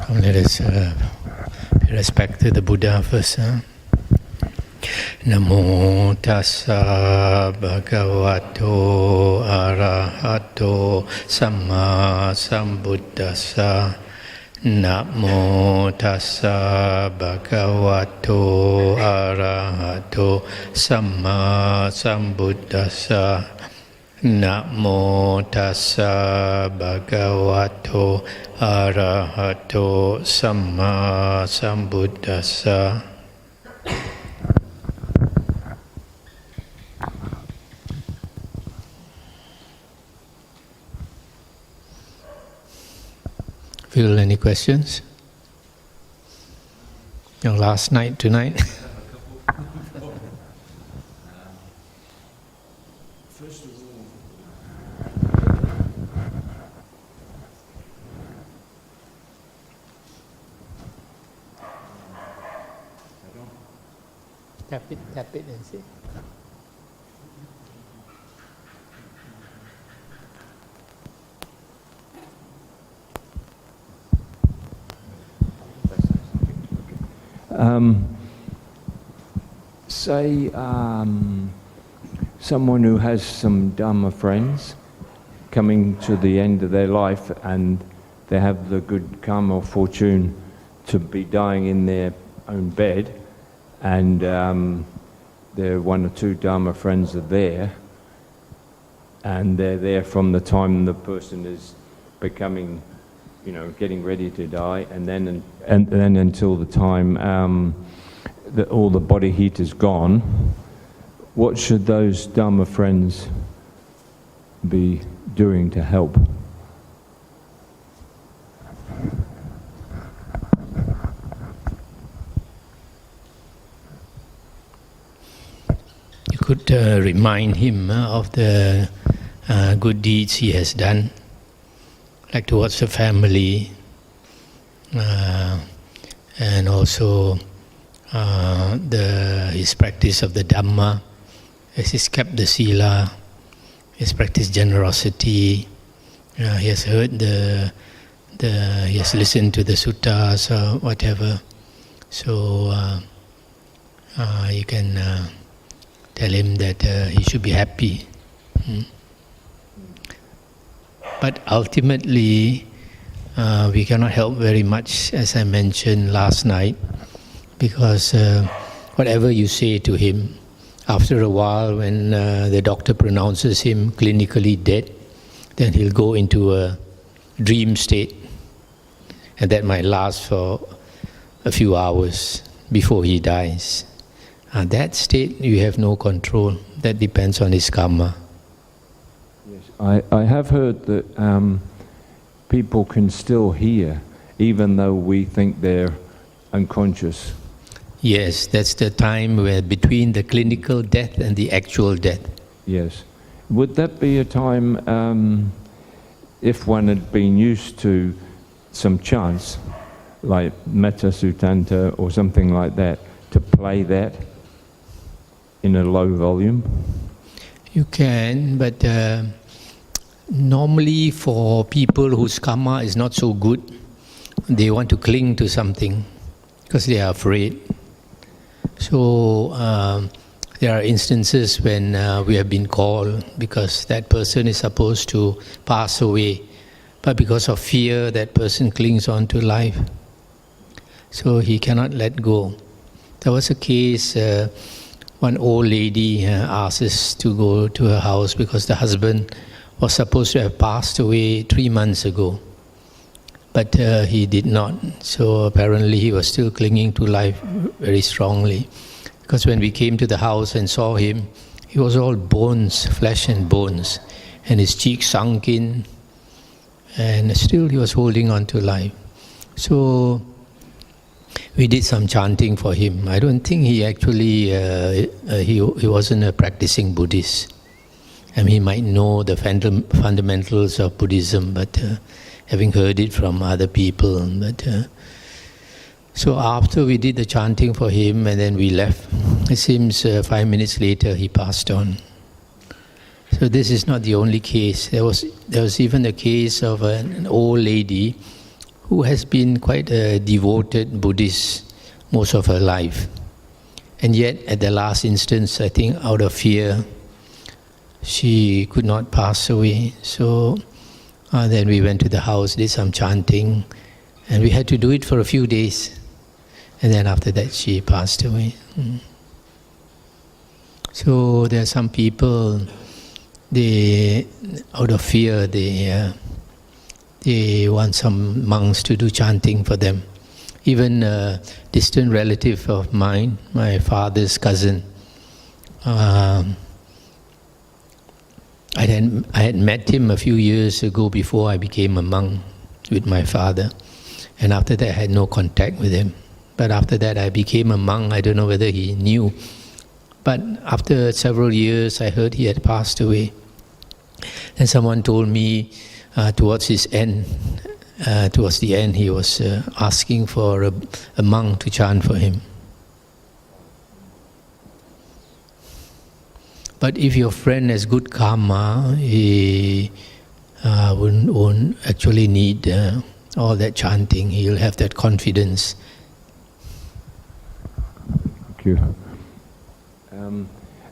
Let us pay respect to the Buddha first. Namo tassa bhagavato arahato samma sambuddhassa. Namo tassa bhagavato arahato samma sambuddhassa. Namo tassa bhagavato arahato samma sambuddhassa. Feel any questions? Last night, tonight? First of all, Tap it and see. Say someone who has some Dhamma friends coming to the end of their life and they have the good karma or fortune to be dying in their own bed, and their one or two Dhamma friends are there, and they're there from the time the person is becoming, getting ready to die, and then until the time that all the body heat is gone. What should those Dhamma friends be doing to help? You could remind him of the good deeds he has done, like towards the family, and also his practice of the Dhamma, as he's kept the Sila, he's practiced generosity, he has heard he has listened to the suttas or whatever. So you can tell him that he should be happy. But ultimately, we cannot help very much, as I mentioned last night, because whatever you say to him, after a while when the doctor pronounces him clinically dead, then he'll go into a dream state, and that might last for a few hours before he dies. That state you have no control. That depends on his karma. Yes, I have heard that people can still hear even though we think they're unconscious. Yes, that's the time where between the clinical death and the actual death. Yes. Would that be a time, if one had been used to some chants, like Metta Sutanta or something like that, to play that in a low volume? You can, but normally for people whose karma is not so good, they want to cling to something because they are afraid. So there are instances when we have been called because that person is supposed to pass away, but because of fear that person clings on to life. So he cannot let go. There was a case, one old lady asked us to go to her house because the husband was supposed to have passed away 3 months ago. But he did not. So apparently he was still clinging to life very strongly. Because when we came to the house and saw him, he was all bones, flesh and bones. And his cheeks sunk in. And still he was holding on to life. So we did some chanting for him. I don't think he actually, he wasn't a practicing Buddhist. And he might know the fundamentals of Buddhism, but having heard it from other people. But so after we did the chanting for him and then we left, it seems 5 minutes later he passed on. So this is not the only case. There was even a case of an old lady who has been quite a devoted Buddhist most of her life. And yet, at the last instance, I think out of fear, she could not pass away. So then we went to the house, did some chanting, and we had to do it for a few days. And then after that, she passed away. So there are some people, they, out of fear, they want some monks to do chanting for them. Even a distant relative of mine, my father's cousin, I had met him a few years ago before I became a monk with my father. And after that, I had no contact with him. But after that, I became a monk. I don't know whether he knew. But after several years, I heard he had passed away. And someone told me towards the end, he was asking for a monk to chant for him. But if your friend has good karma, he won't actually need all that chanting. He'll have that confidence. Thank you.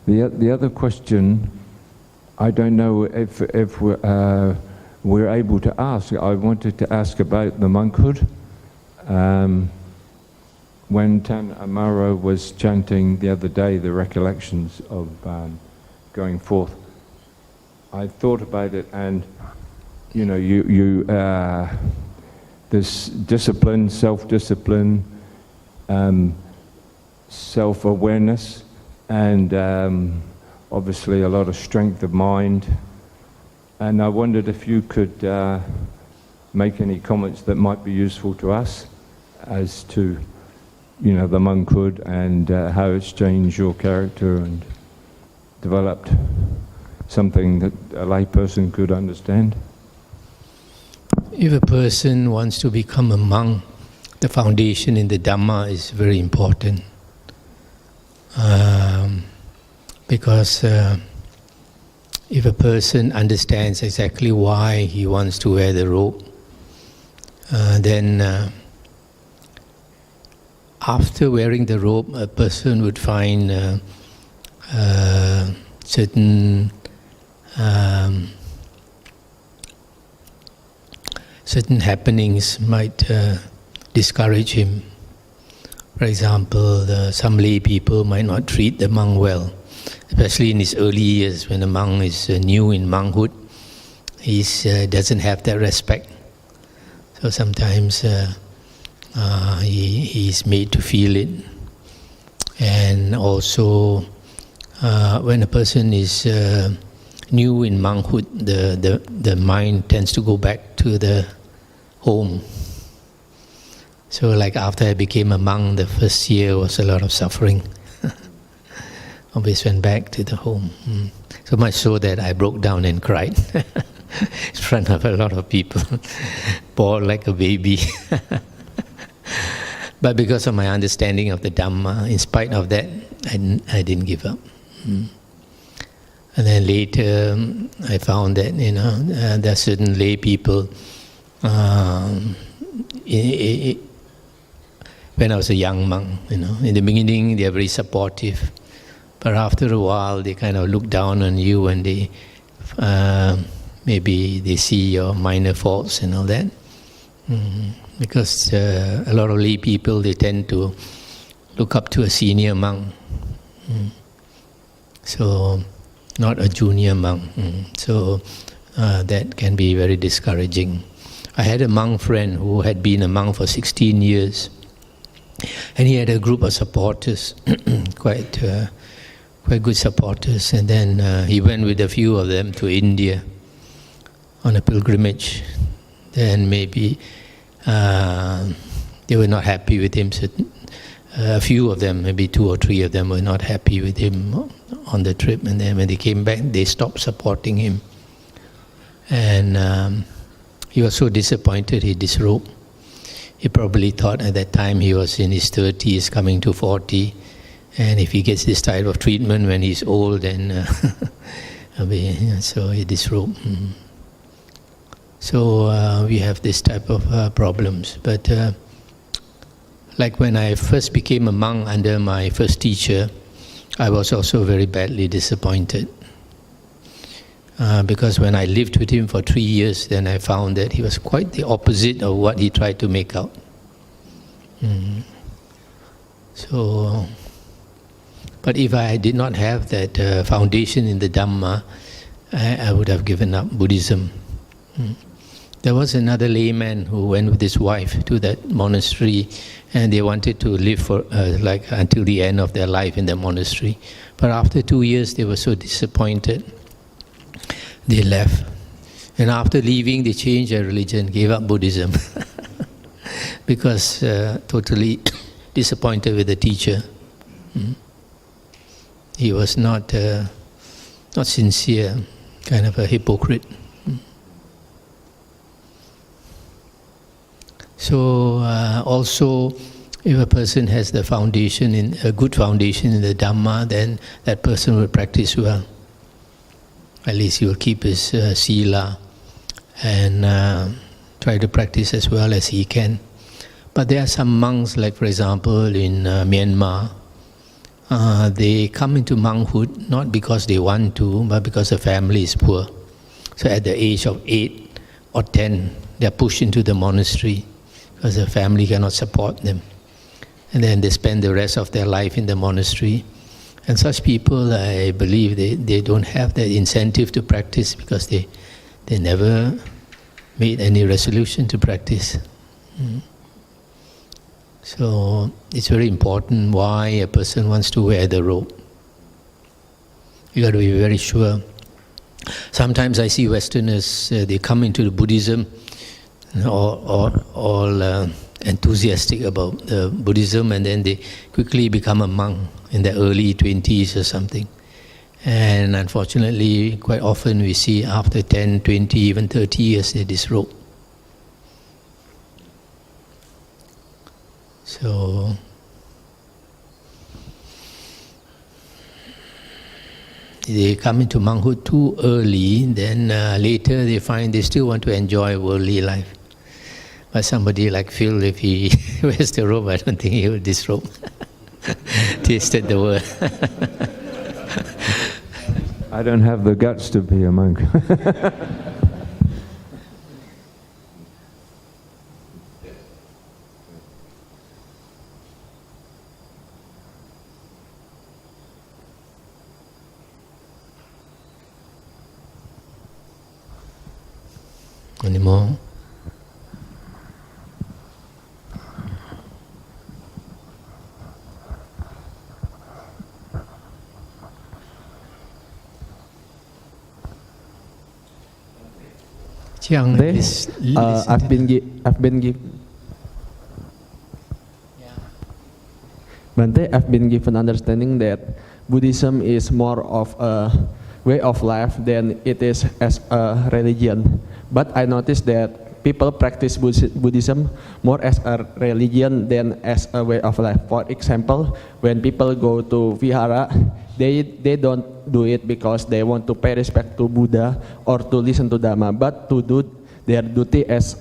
The other question, I don't know if we're able to ask. I wanted to ask about the monkhood. When Tan Amaro was chanting the other day the recollections of going forth, I thought about it, and this discipline, self-discipline, self-awareness, and obviously a lot of strength of mind. And I wondered if you could make any comments that might be useful to us as to, the monkhood and how it's changed your character and developed something that a layperson could understand. If a person wants to become a monk, the foundation in the Dhamma is very important. Because if a person understands exactly why he wants to wear the robe, then after wearing the robe, a person would find certain happenings might discourage him. For example, some lay people might not treat the monk well, especially in his early years when the monk is new in monkhood. He doesn't have that respect. So sometimes he's made to feel it. And also, when a person is new in monkhood, the mind tends to go back to the home. So like after I became a monk, the first year was a lot of suffering. Always went back to the home. So much so that I broke down and cried in front of a lot of people, bawled like a baby. But because of my understanding of the Dhamma, in spite of that, I didn't give up. And then later, I found that there are certain lay people. When I was a young monk, in the beginning they are very supportive, but after a while they kind of look down on you and they maybe they see your minor faults and all that. Because a lot of lay people, they tend to look up to a senior monk, so not a junior monk. So that can be very discouraging. I had a monk friend who had been a monk for 16 years, and he had a group of supporters, quite good supporters. And then he went with a few of them to India on a pilgrimage. Then maybe they were not happy with him. So a few of them, maybe 2 or 3 of them, were not happy with him on the trip. And then when they came back, they stopped supporting him. And he was so disappointed he disrobed. He probably thought at that time he was in his 30s, coming to 40, and if he gets this type of treatment when he's old, then so he disrobed. So we have this type of problems. But like when I first became a monk under my first teacher, I was also very badly disappointed. Because when I lived with him for 3 years, then I found that he was quite the opposite of what he tried to make out. So, but if I did not have that foundation in the Dhamma, I would have given up Buddhism. There was another layman who went with his wife to that monastery, and they wanted to live for like until the end of their life in the monastery. But after 2 years, they were so disappointed. They left. And after leaving, they changed their religion, gave up Buddhism. Because totally disappointed with the teacher. He was not sincere, kind of a hypocrite. So also, if a person has the foundation, a good foundation in the Dhamma, then that person will practice well. At least he will keep his sila and try to practice as well as he can. But there are some monks, like for example in Myanmar, they come into monkhood not because they want to, but because the family is poor. So at the age of 8 or 10, they are pushed into the monastery because the family cannot support them. And then they spend the rest of their life in the monastery. And such people, I believe, they don't have that incentive to practice because they never made any resolution to practice. So it's very important why a person wants to wear the robe. You got to be very sure. Sometimes I see Westerners, they come into the Buddhism, all enthusiastic about the Buddhism, and then they quickly become a monk in their early 20s or something. And unfortunately, quite often we see after 10, 20, even 30 years they disrobe. So, they come into monkhood too early, then later they find they still want to enjoy worldly life. But somebody like Phil, if he wears the robe, I don't think he will disrobe. Tasted the word. I don't have the guts to be a monk. Any more? I've been given understanding that Buddhism is more of a way of life than it is as a religion. But I noticed that people practice Buddhism more as a religion than as a way of life. For example, when people go to Vihara, they don't do it because they want to pay respect to Buddha or to listen to Dhamma, but to do their duty as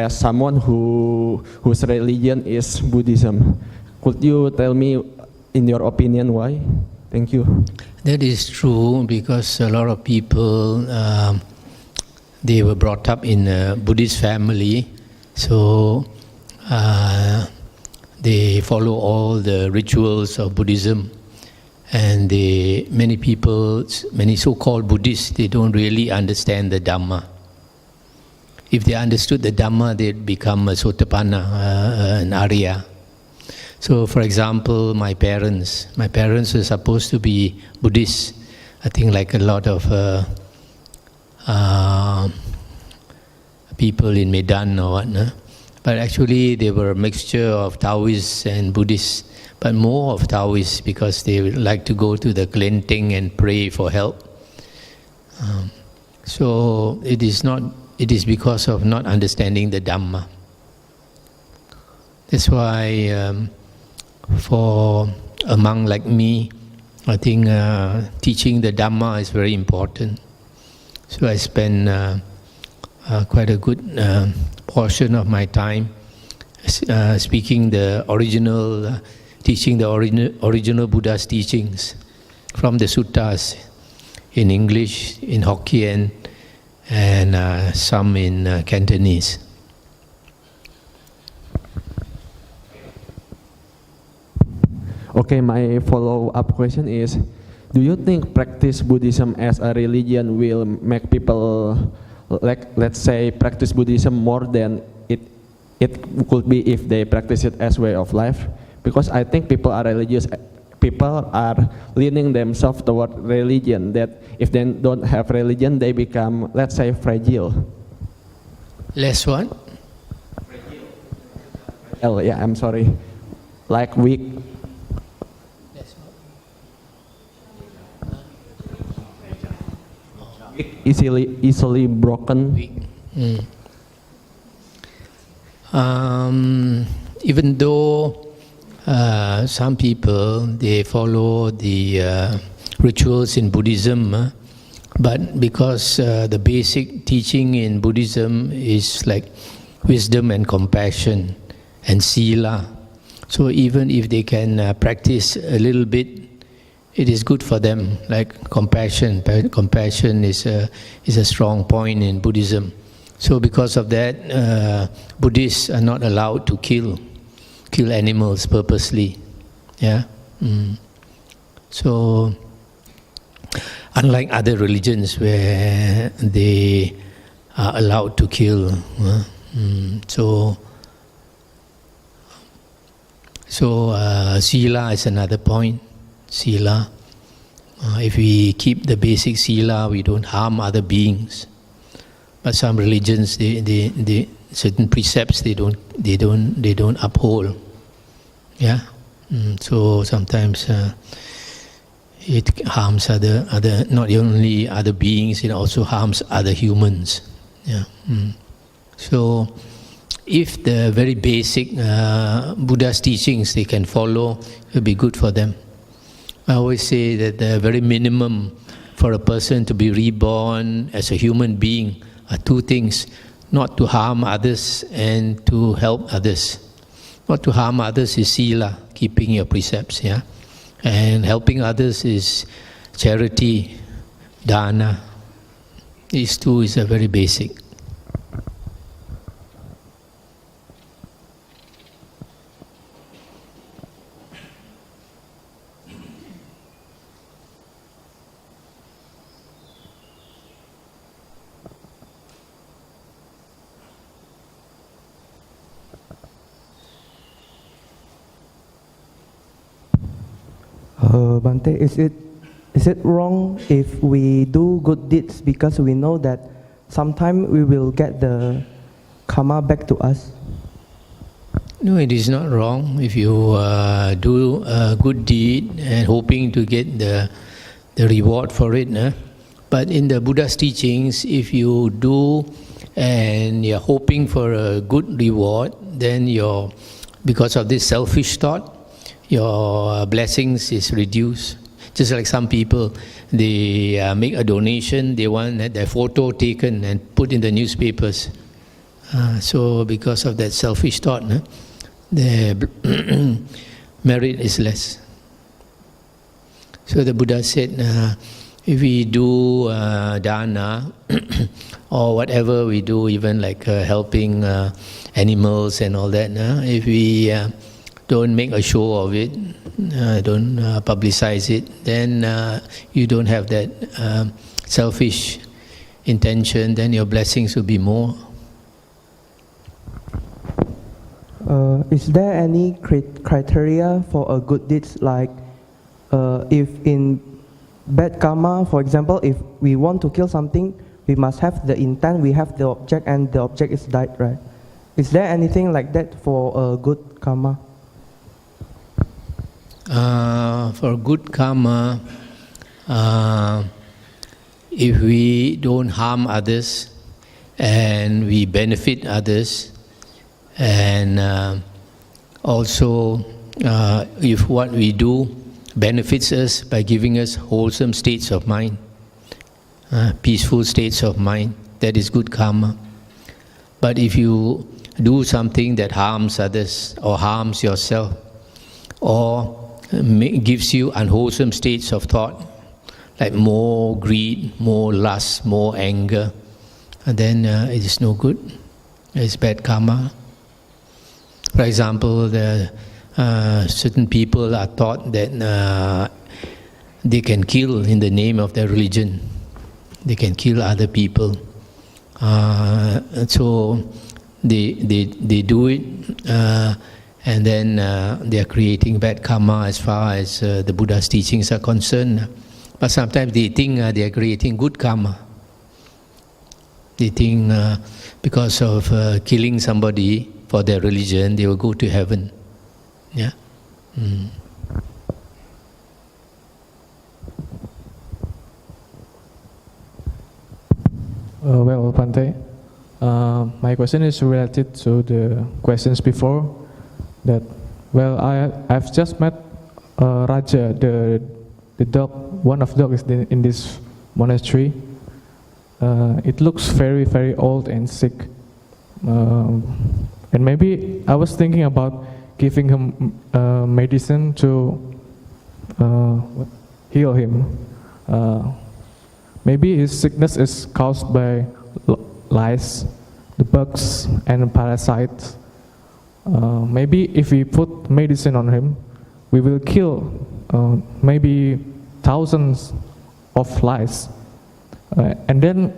someone whose religion is Buddhism. Could you tell me, in your opinion, why? Thank you. That is true because a lot of people, they were brought up in a Buddhist family, so they follow all the rituals of Buddhism. And many people, many so-called Buddhists, they don't really understand the Dhamma. If they understood the Dhamma, they'd become a Sotapanna, an Arya. So, for example, my parents were supposed to be Buddhists. I think like a lot of people in Medan or what, but actually they were a mixture of Taoists and Buddhists. But more of Taoists because they would like to go to the Kelenteng and pray for help. So it is because of not understanding the Dhamma. That's why for a monk like me, I think teaching the Dhamma is very important. So I spend quite a good portion of my time speaking the original, teaching the original Buddha's teachings from the suttas in English, in Hokkien, and some in Cantonese. Okay, my follow-up question is, do you think practice Buddhism as a religion will make people, like, let's say, practice Buddhism more than it could be if they practice it as way of life? Because I think people are religious, people are leaning themselves toward religion, that if they don't have religion, they become, let's say, fragile. Less what? Oh, yeah, I'm sorry. Like weak. Easily broken. Even though some people they follow the rituals in Buddhism, but because the basic teaching in Buddhism is like wisdom and compassion and sila, so even if they can practice a little bit, it is good for them. Like compassion is a strong point in Buddhism. So because of that, Buddhists are not allowed to kill animals purposely. Yeah. So unlike other religions where they are allowed to kill, so sila is another point. Sila. If we keep the basic sila, we don't harm other beings. But some religions, they certain precepts they don't uphold. Yeah. So sometimes it harms other not only other beings, it also harms other humans. Yeah. So if the very basic Buddha's teachings they can follow, it will be good for them. I always say that the very minimum for a person to be reborn as a human being are two things: not to harm others and to help others. Not to harm others is sila, keeping your precepts, yeah, and helping others is charity, dana. These two is a very basic. Bhante, is it wrong if we do good deeds because we know that sometime we will get the karma back to us? No, it is not wrong if you do a good deed and hoping to get the reward for it. But in the Buddha's teachings, if you do and you're hoping for a good reward, then because of this selfish thought, your blessings is reduced. Just like some people, they make a donation, they want their photo taken and put in the newspapers. So because of that selfish thought, the merit is less. So the Buddha said, if we do dana or whatever we do, even like helping animals and all that, if we don't make a show of it, don't publicize it, then you don't have that selfish intention, then your blessings will be more. Is there any criteria for a good deed? Like if in bad karma, for example, if we want to kill something, we must have the intent, we have the object, and the object is died, right? Is there anything like that for a good karma? For good karma, if we don't harm others and we benefit others, and also if what we do benefits us by giving us wholesome states of mind, peaceful states of mind, that is good karma. But if you do something that harms others or harms yourself or gives you unwholesome states of thought, like more greed, more lust, more anger, then it is no good. It's bad karma. For example, certain people are taught that they can kill in the name of their religion. They can kill other people. So they do it, and then they are creating bad karma as far as the Buddha's teachings are concerned. But sometimes they think they are creating good karma. They think because of killing somebody for their religion, they will go to heaven. Yeah. Well, Bhante, my question is related to the questions before. That, well, I've just met Raja, the dog. One of the dogs in this monastery. It looks very, very old and sick. And maybe I was thinking about giving him medicine to heal him. Maybe his sickness is caused by lice, the bugs and parasites. Maybe if we put medicine on him, we will kill maybe thousands of lice. And then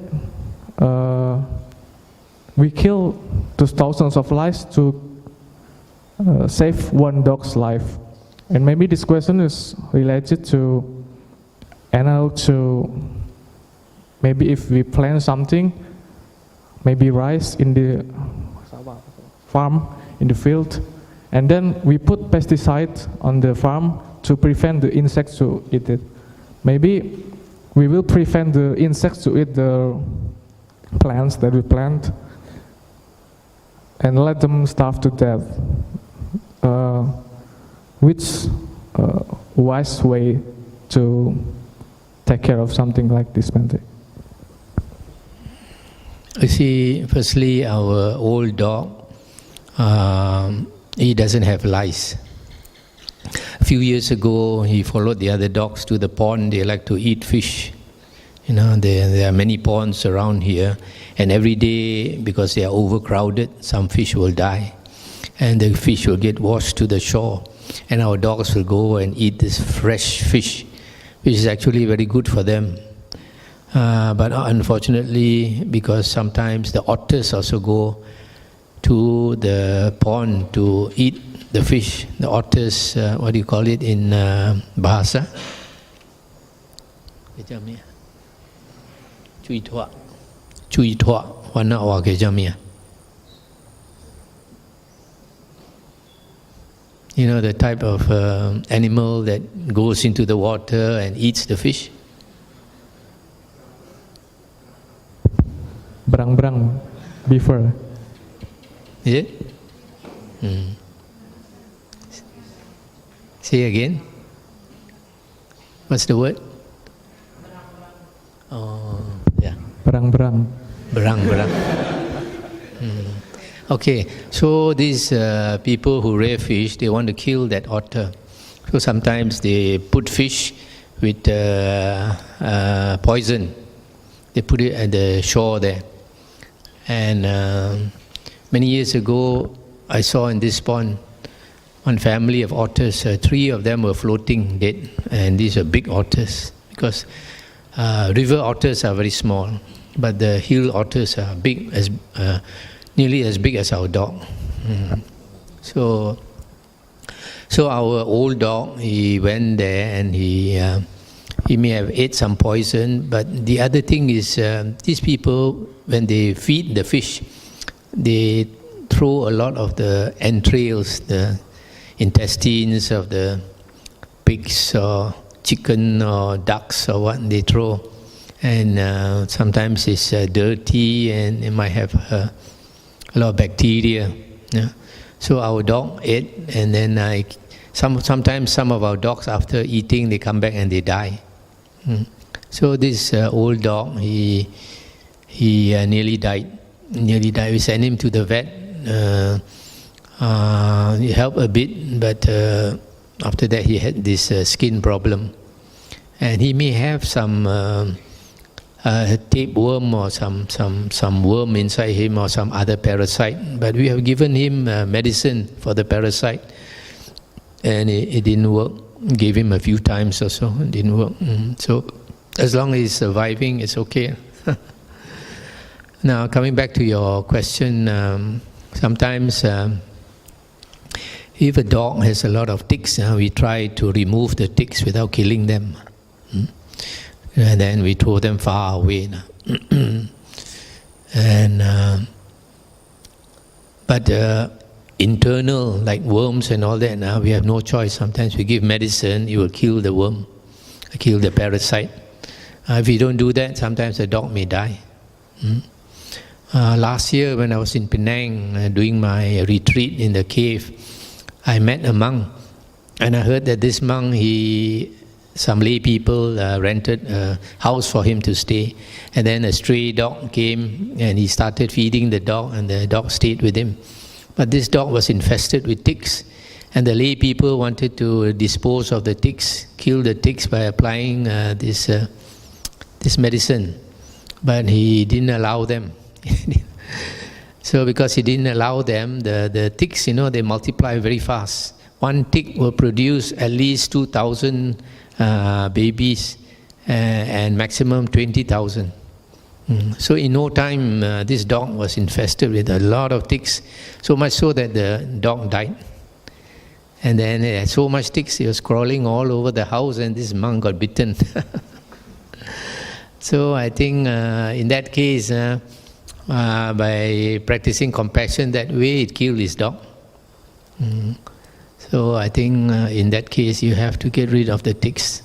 we kill those thousands of lice to save one dog's life. And maybe this question is related to, maybe if we plant something, maybe rice in the farm, in the field, and then we put pesticide on the farm to prevent the insects to eat it. Maybe we will prevent the insects to eat the plants that we plant and let them starve to death. Which wise way to take care of something like this, Bhante? You see, firstly, our old dog, he doesn't have lice. A few years ago, he followed the other dogs to the pond. They like to eat fish. You know, there are many ponds around here, and every day, because they are overcrowded, some fish will die, and the fish will get washed to the shore, and our dogs will go and eat this fresh fish, which is actually very good for them. But unfortunately, because sometimes the otters also go to the pond to eat the fish. The otters, what do you call it in Bahasa? Chui thua. Chui thua. Wana wa ke jamia. You know the type of animal that goes into the water and eats the fish? Berang-berang, beaver. Is it? Say again. What's the word? Oh, yeah. Berang-berang. Berang-berang. Okay, so these people who rear fish, they want to kill that otter. So sometimes they put fish with poison. They put it at the shore there. And many years ago, I saw in this pond one family of otters. 3 of them were floating dead, and these are big otters, because river otters are very small, but the hill otters are big, as nearly as big as our dog. So our old dog, he went there and he may have ate some poison. But the other thing is, these people, when they feed the fish, they throw a lot of the entrails, the intestines of the pigs or chicken or ducks or what they throw. And sometimes it's dirty and it might have a lot of bacteria. Yeah? So our dog ate, and then sometimes some of our dogs, after eating, they come back and they die. So this old dog, he nearly died nearly died. We sent him to the vet. It helped a bit, but after that he had this skin problem. And he may have some tapeworm or some worm inside him or some other parasite. But we have given him medicine for the parasite, and it didn't work. Gave him a few times or so, it didn't work. So as long as he's surviving, it's okay. Now, coming back to your question, sometimes if a dog has a lot of ticks, we try to remove the ticks without killing them. And then we throw them far away. But internal, like worms and all that, we have no choice. Sometimes we give medicine, it will kill the worm, kill the parasite. If we don't do that, sometimes the dog may die. Last year when I was in Penang doing my retreat in the cave, I met a monk, and I heard that this monk, some lay people rented a house for him to stay, and then a stray dog came and he started feeding the dog, and the dog stayed with him. But this dog was infested with ticks, and the lay people wanted to dispose of the ticks, kill the ticks by applying this medicine, but he didn't allow them. So because he didn't allow them, the ticks, they multiply very fast. One tick will produce at least 2,000 babies and maximum 20,000. So in no time, this dog was infested with a lot of ticks, so much so that the dog died. And then it had so much ticks, he was crawling all over the house, and this monk got bitten. So I think in that case, by practicing compassion that way, it killed his dog. So I think in that case, you have to get rid of the ticks.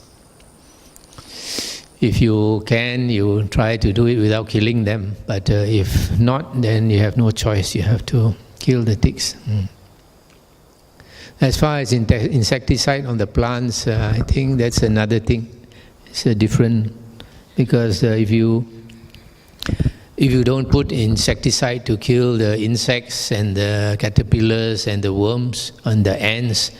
If you can, you try to do it without killing them. But if not, then you have no choice. You have to kill the ticks. As far as insecticide on the plants, I think that's another thing. It's a different, because if you don't put insecticide to kill the insects and the caterpillars and the worms and the ants,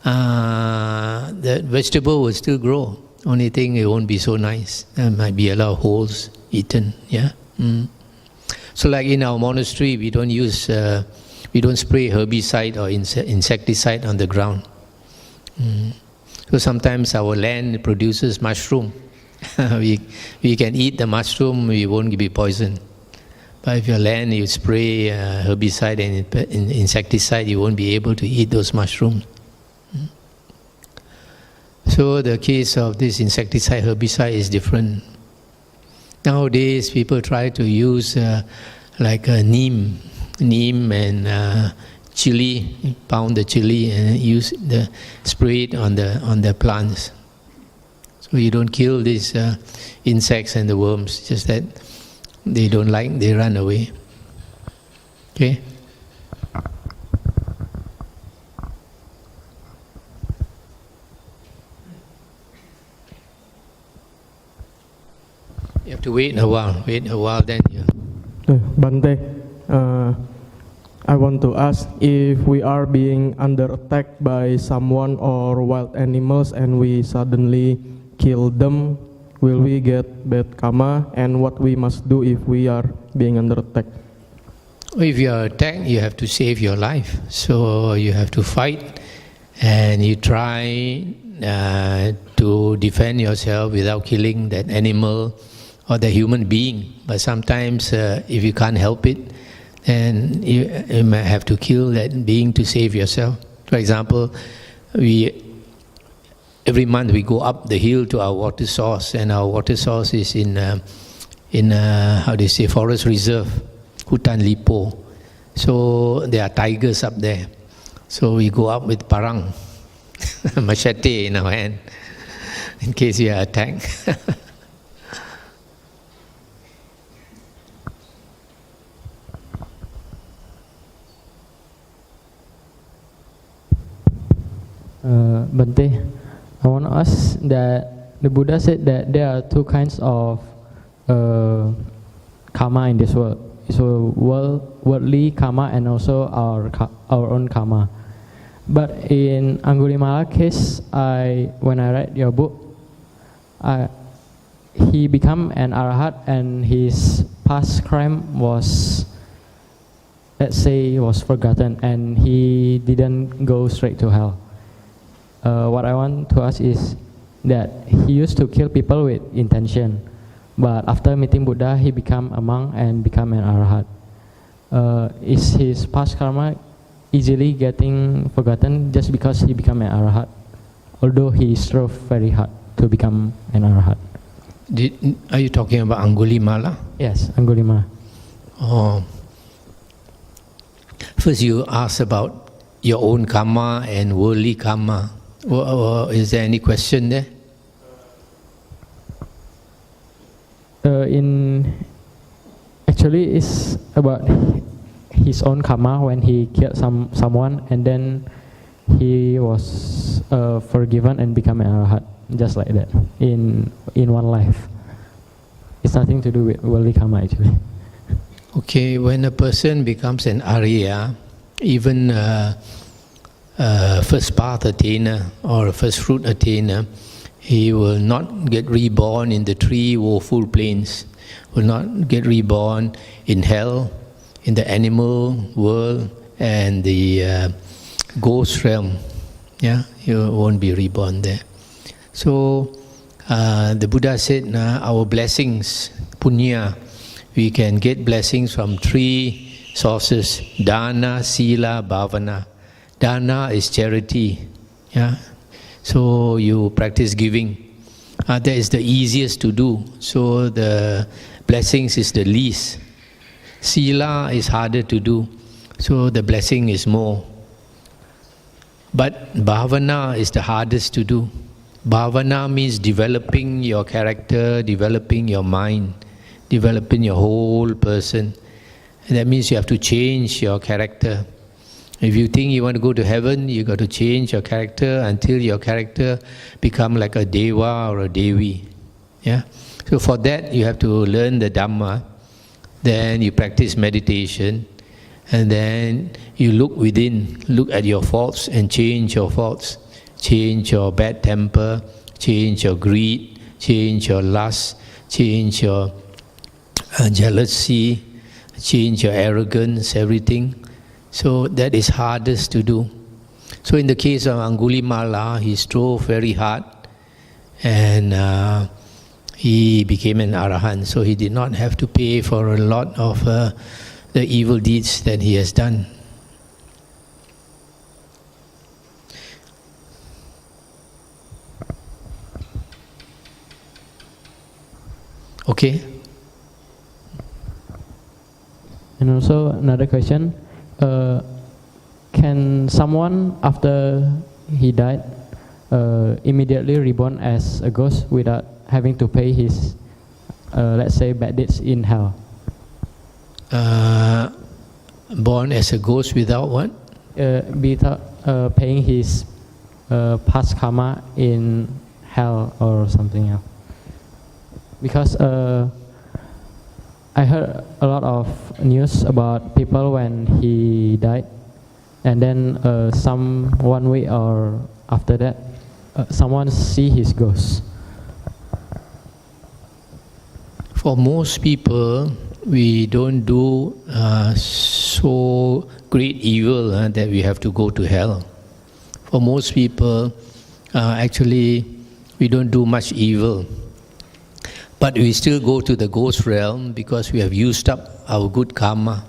the vegetable will still grow. Only thing, it won't be so nice. There might be a lot of holes eaten. So like in our monastery, we don't spray herbicide or insecticide on the ground. So sometimes our land produces mushroom. we can eat the mushroom, we won't be poisoned. But if your land, you spray herbicide and insecticide, you won't be able to eat those mushrooms. So the case of this insecticide, herbicide is different. Nowadays, people try to use like neem and chili, pound the chili and spray it on the plants. So you don't kill these insects and the worms, just that they don't like, they run away. Okay? You have to wait a while, then you... Bante, I want to ask, if we are being under attack by someone or wild animals and we suddenly kill them, will we get bad karma, and what we must do if we are being under attack? If you are attacked, you have to save your life. So you have to fight, and you try to defend yourself without killing that animal or the human being. But sometimes if you can't help it, then you might have to kill that being to save yourself. For example, every month we go up the hill to our water source, and our water source is in forest reserve, Hutan Lipo. So there are tigers up there. So we go up with parang, machete in our hand, in case we are attacked. Bante, I want to ask that the Buddha said that there are two kinds of karma in this world. so worldly karma and also our own karma. But in Angulimala case, when I read your book, he became an arahat and his past crime was, let's say, was forgotten and he didn't go straight to hell. What I want to ask is that he used to kill people with intention, but after meeting Buddha, he became a monk and became an arahat. Is his past karma easily getting forgotten just because he became an arahat, although he strove very hard to become an arahat? Are you talking about Angulimala? Yes, Angulimala. Oh. First you asked about your own karma and worldly karma. Is there any question there? Actually, it's about his own karma when he killed someone and then he was forgiven and become an arahat, just like that, in one life. It's nothing to do with worldly karma actually. Okay, when a person becomes an Arya, even first path attainer or a first fruit attainer, he will not get reborn in the three woeful planes, will not get reborn in hell, in the animal world and the ghost realm. Yeah, you won't be reborn there. So the Buddha said, our blessings, punya, we can get blessings from three sources: dana, sila, bhavana. Dana is charity. Yeah, so you practice giving. That is the easiest to do. So the blessings is the least. Sila is harder to do. So the blessing is more. But bhavana is the hardest to do. Bhavana means developing your character, developing your mind, developing your whole person. And that means you have to change your character. If you think you want to go to heaven, you got to change your character until your character become like a deva or a devi. Yeah. So for that you have to learn the Dhamma. Then you practice meditation, and then you look within, look at your faults and change your faults. Change your bad temper, change your greed, change your lust, change your jealousy, change your arrogance, everything. So that is hardest to do. So in the case of Angulimala, he strove very hard and he became an arahant. So he did not have to pay for a lot of the evil deeds that he has done. Okay. And also another question, can someone after he died immediately reborn as a ghost without having to pay his, let's say, bad deeds in hell? Born as a ghost without what? Without paying his past karma in hell or something else. Because I heard a lot of news about people when he died, and then one week or after that, someone see his ghost. For most people, we don't do so great evil that we have to go to hell. For most people, actually, we don't do much evil. But we still go to the ghost realm because we have used up our good karma.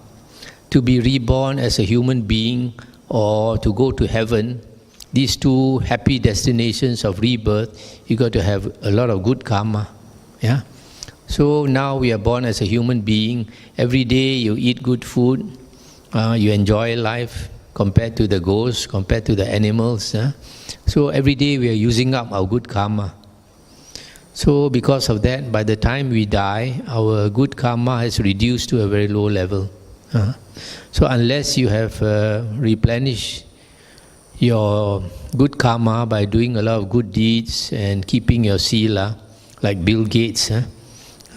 To be reborn as a human being or to go to heaven, these two happy destinations of rebirth, you got to have a lot of good karma. Yeah. So now we are born as a human being. Every day you eat good food, you enjoy life compared to the ghosts, compared to the animals. So every day we are using up our good karma. So because of that, by the time we die, our good karma has reduced to a very low level. So unless you have replenished your good karma by doing a lot of good deeds and keeping your sila, like Bill Gates,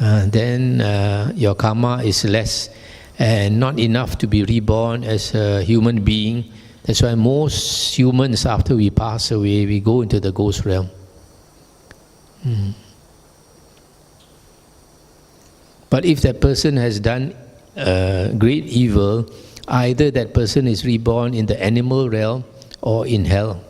then your karma is less. and not enough to be reborn as a human being. That's why most humans, after we pass away, we go into the ghost realm. But if that person has done great evil, either that person is reborn in the animal realm or in hell.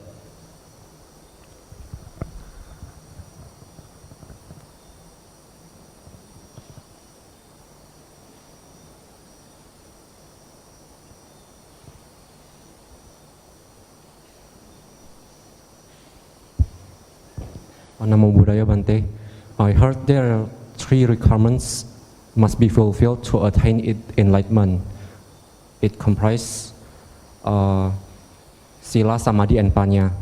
Namo Buddhaya Bante. I heard there are 3 requirements must be fulfilled to attain enlightenment. It comprises Sila, Samadhi, and Panya.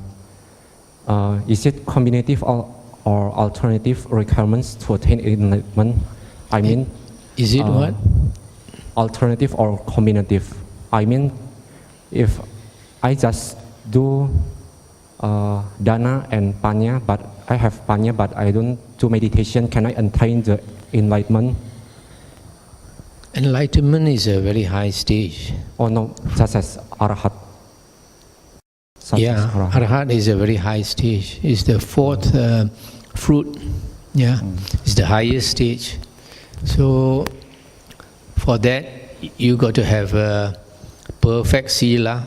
Is it combinative or alternative requirements to attain enlightenment? I mean, is it what? Alternative or combinative? I mean, if I just do Dana and Panya, but I have Panya, but I don't do meditation, can I attain the enlightenment? Enlightenment is a very high stage. Oh no, such as Arahat. Yeah, Arahat is a very high stage. It's the 4th fruit. Yeah, it's the highest stage. So for that, you got to have a perfect sila,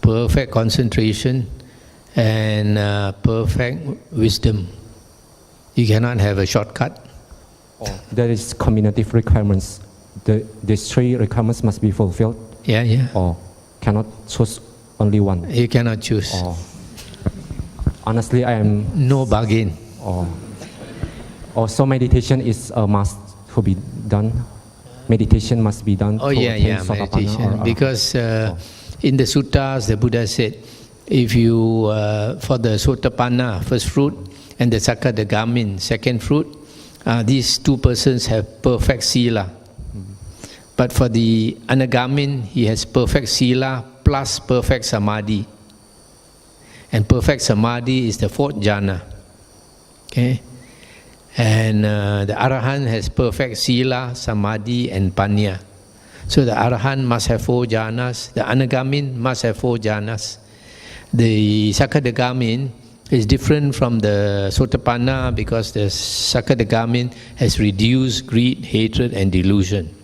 perfect concentration, and perfect wisdom. You cannot have a shortcut. Oh, there is combinative requirements. These 3 requirements must be fulfilled. Yeah. Or cannot choose only one. You cannot choose. Oh. Honestly, I am no bargain. So meditation is a must to be done. Meditation must be done. Meditation. Because in the suttas, the Buddha said, if you for the Sotapanna, first fruit, and the Sakadagamin, second fruit, these 2 persons have perfect sila. But for the Anagamin, he has perfect sila plus perfect samadhi. And perfect samadhi is the 4th jhana. Okay? And the Arahant has perfect sila, samadhi, and panya. So the Arahant must have 4 jhanas. The Anagamin must have 4 jhanas. The Sakadagamin is different from the Sotapanna because the Sakadagamin has reduced greed, hatred, and delusion.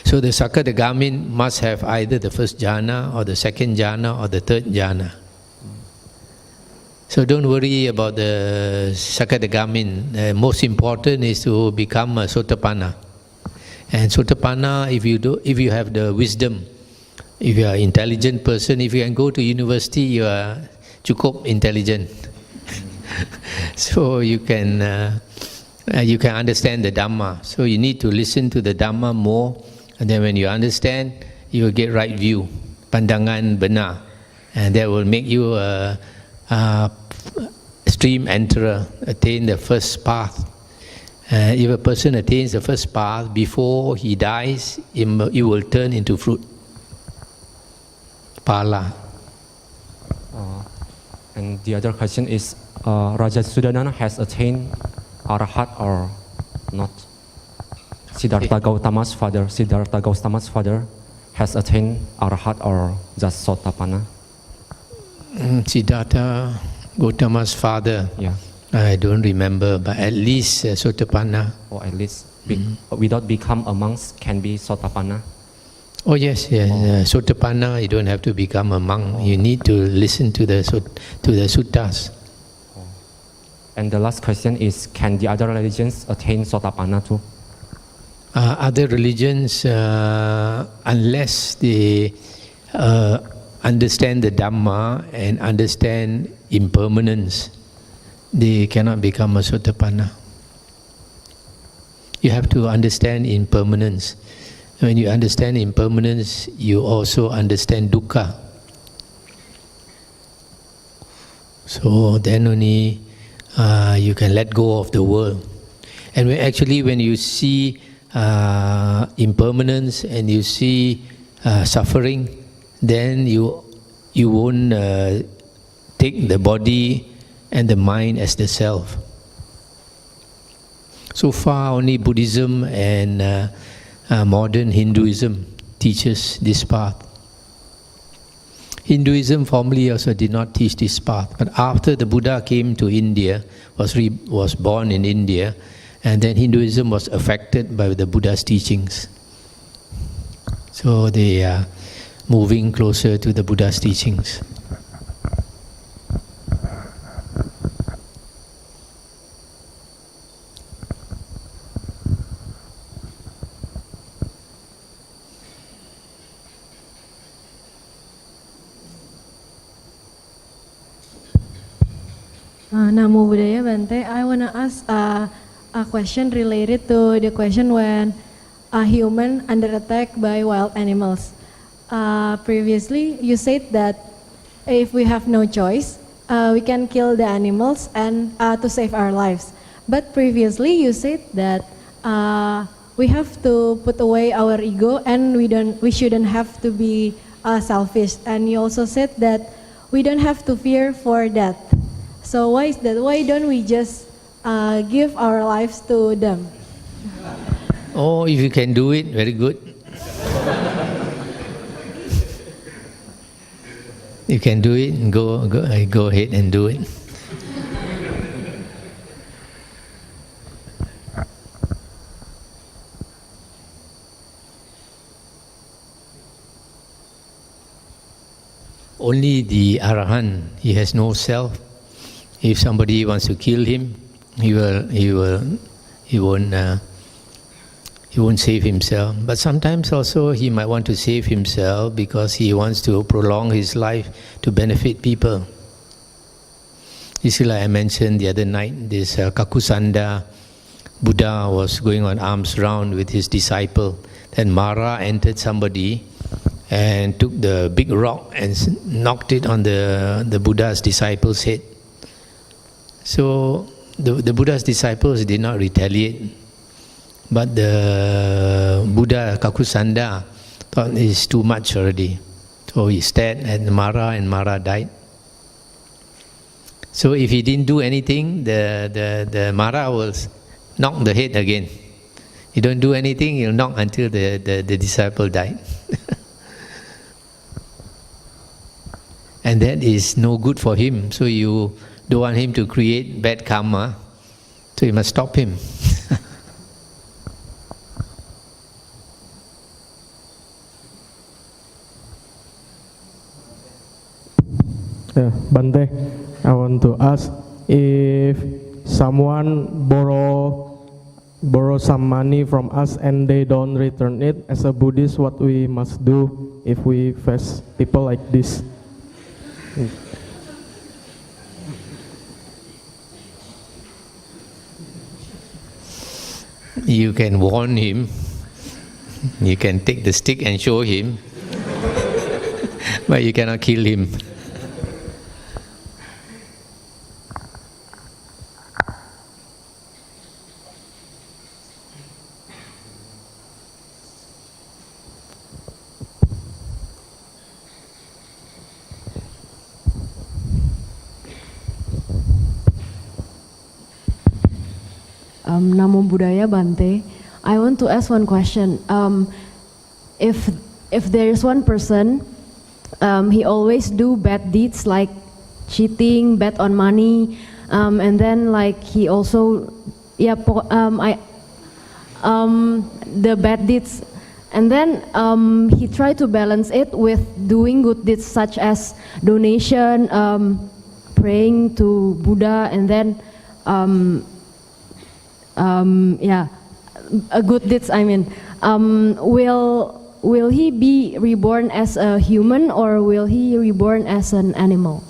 So the Sakadagamin must have either the 1st jhana or the 2nd jhana or the 3rd jhana. So don't worry about the Sakadagamin. Most important is to become a Sotapanna. And Sotapanna, if you have the wisdom, if you are an intelligent person, if you can go to university, you are cukup intelligent. So you can understand the Dhamma. So you need to listen to the Dhamma more, and then when you understand, you will get right view, pandangan benar, and that will make you a stream enterer, attain the first path. If a person attains the first path, before he dies, he will turn into fruit. Pala. And the other question is, Raja Sudanana has attained Arahat or not? Siddhartha Gautama's father has attained Arahat or just Sotapanna? Siddhartha Gautama's father, I don't remember, but at least Sotapanna. Or at least without become a monk can be Sotapanna? Oh yes. Sotapanna, you don't have to become a monk. You need to listen to the suttas. And the last question is, can the other religions attain Sotapanna too? Other religions, unless they understand the Dhamma and understand impermanence, they cannot become a Sotapanna. You have to understand impermanence. When you understand impermanence, you also understand dukkha. So then only you can let go of the world. And when you see impermanence and you see suffering, then you won't take the body and the mind as the self. So far, only Buddhism and modern Hinduism teaches this path. Hinduism formerly also did not teach this path, but after the Buddha came to India, was born in India, and then Hinduism was affected by the Buddha's teachings. So they are moving closer to the Buddha's teachings. Namo Buddhaya Bante, I want to ask a question related to the question when a human under attack by wild animals. Previously, you said that if we have no choice, we can kill the animals and to save our lives. But previously, you said that we have to put away our ego and we shouldn't have to be selfish. And you also said that we don't have to fear for death. So why is that? Why don't we just give our lives to them? Oh, if you can do it, very good. You can do it, go ahead and do it. Only the Arahant, he has no self. If somebody wants to kill him, he won't save himself. But sometimes also he might want to save himself because he wants to prolong his life to benefit people. You see, like I mentioned the other night, this Kakusanda Buddha was going on alms round with his disciple. Then Mara entered somebody and took the big rock and knocked it on the Buddha's disciple's head. So the Buddha's disciples did not retaliate, but the Buddha Kakusanda thought it's too much already. So he stared at Mara and Mara died. So if he didn't do anything, the Mara will knock the head again. You don't do anything, he'll knock until the disciple died. And that is no good for him. So you don't want him to create bad karma, so you must stop him. Yeah, Bante, I want to ask if someone borrow some money from us and they don't return it, as a Buddhist, what we must do if we face people like this? You can warn him, you can take the stick and show him, but you cannot kill him. Namo Buddhaya Bante, I want to ask one question. If there is one person, he always do bad deeds like cheating, bet on money, and then like he also, the bad deeds, and then he try to balance it with doing good deeds such as donation, praying to Buddha, and then good deeds. I mean, will he be reborn as a human or will he reborn as an animal?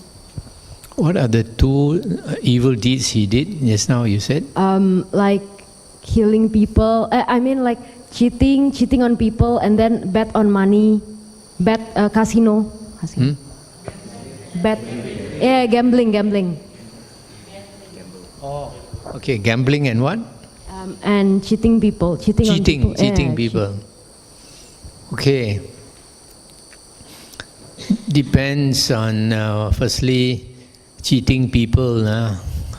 What are the two evil deeds he did just now? You said like killing people. I mean, like cheating on people, and then bet on money, bet casino. Bet, gambling. Oh, okay, gambling and what? And cheating people. Cheating people. Okay. Depends on, firstly, cheating people,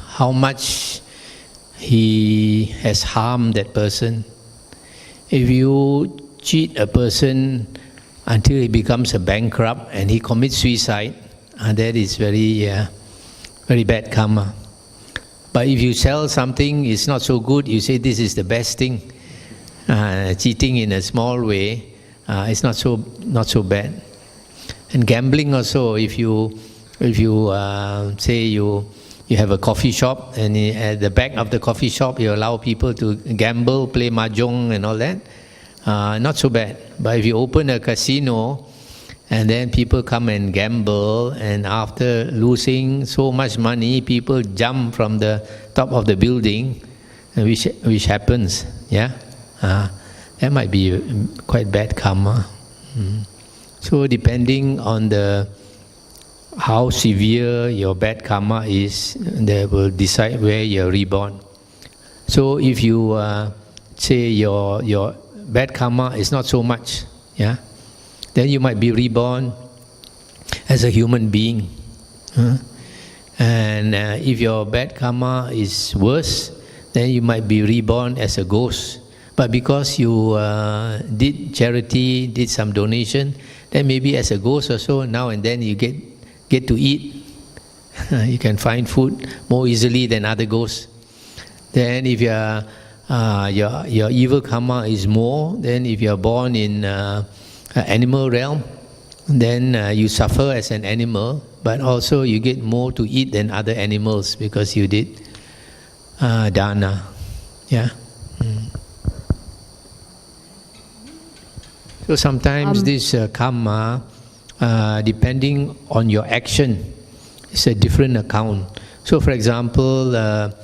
how much he has harmed that person. If you cheat a person until he becomes a bankrupt and he commits suicide, that is very bad karma. But if you sell something, it's not so good, you say this is the best thing. Cheating in a small way, it's not so bad. And gambling also, if you say you have a coffee shop and at the back of the coffee shop you allow people to gamble, play mahjong and all that, not so bad. But if you open a casino and then people come and gamble, and after losing so much money, people jump from the top of the building, which happens, that might be quite bad karma. So depending on how severe your bad karma is, that will decide where you're reborn. So if you say your bad karma is not so much, then you might be reborn as a human being. And if your bad karma is worse, then you might be reborn as a ghost. But because you did charity, did some donation, then maybe as a ghost or so, now and then you get to eat. You can find food more easily than other ghosts. Then if your evil karma is more, then if you are born in animal realm, then you suffer as an animal, but also you get more to eat than other animals because you did dana. So sometimes this karma, depending on your action, is a different account. So for example, a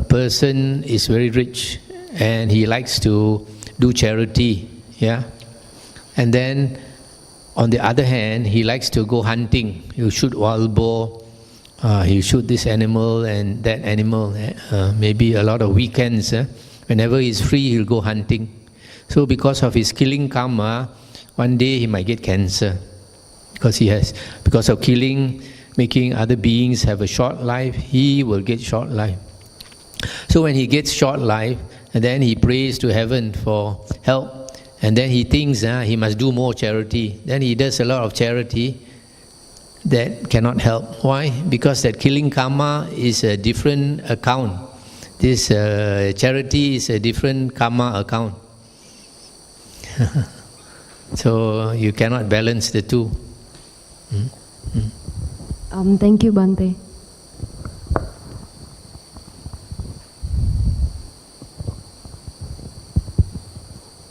person is very rich and he likes to do charity, and then on the other hand, he likes to go hunting. He'll shoot wild boar, he'll shoot this animal and that animal. Maybe a lot of weekends, whenever he's free, he'll go hunting. So because of his killing karma, one day he might get cancer. Because of killing, making other beings have a short life, he will get short life. So when he gets short life, and then he prays to heaven for help, and then he thinks he must do more charity. Then he does a lot of charity that cannot help. Why? Because that killing karma is a different account. This charity is a different karma account. So you cannot balance the two. Thank you, Bante.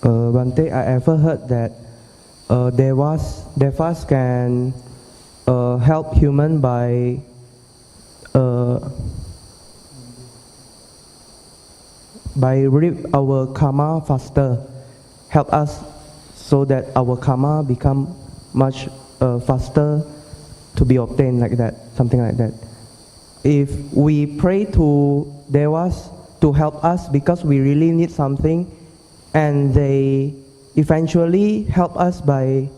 Bante, I ever heard that devas can help human by rip our karma faster, help us so that our karma become much faster to be obtained, like that, something like that. If we pray to devas to help us because we really need something, and they eventually help us by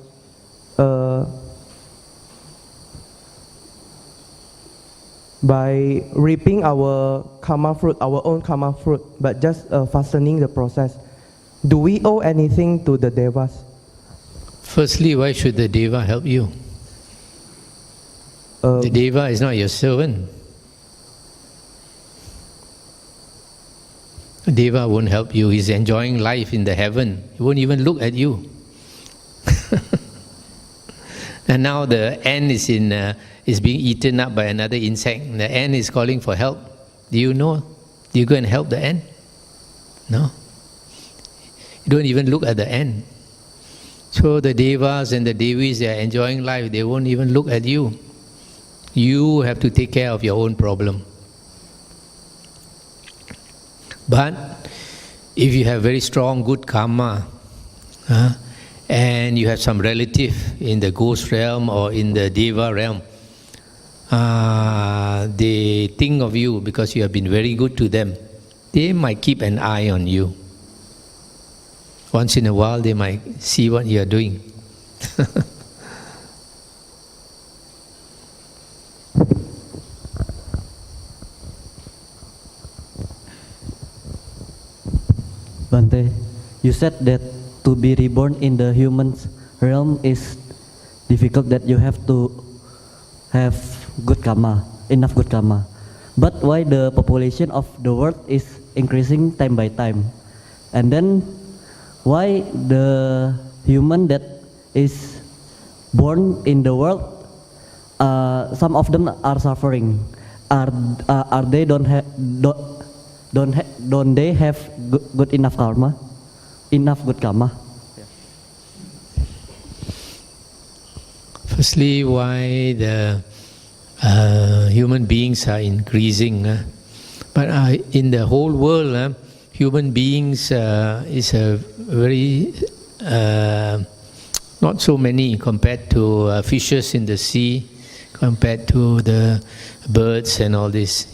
reaping our karma fruit, our own karma fruit, but just fastening the process. Do we owe anything to the devas? Firstly, why should the deva help you? The deva is not your servant. Deva won't help you. He's enjoying life in the heaven. He won't even look at you. And now the ant is being eaten up by another insect. The ant is calling for help. Do you know? Do you go and help the ant? No. You don't even look at the ant. So the devas and the devis, they are enjoying life. They won't even look at you. You have to take care of your own problem. But if you have very strong good karma, and you have some relative in the ghost realm or in the deva realm, they think of you because you have been very good to them. They might keep an eye on you. Once in a while, they might see what you are doing. Bante, you said that to be reborn in the human realm is difficult, that you have to have good karma, enough good karma. But why the population of the world is increasing time by time? And then why the human that is born in the world, some of them are suffering? Are they don't they have good enough karma, enough good karma? Firstly, why the human beings are increasing? But in the whole world, human beings is a very not so many compared to fishes in the sea, compared to the birds and all this.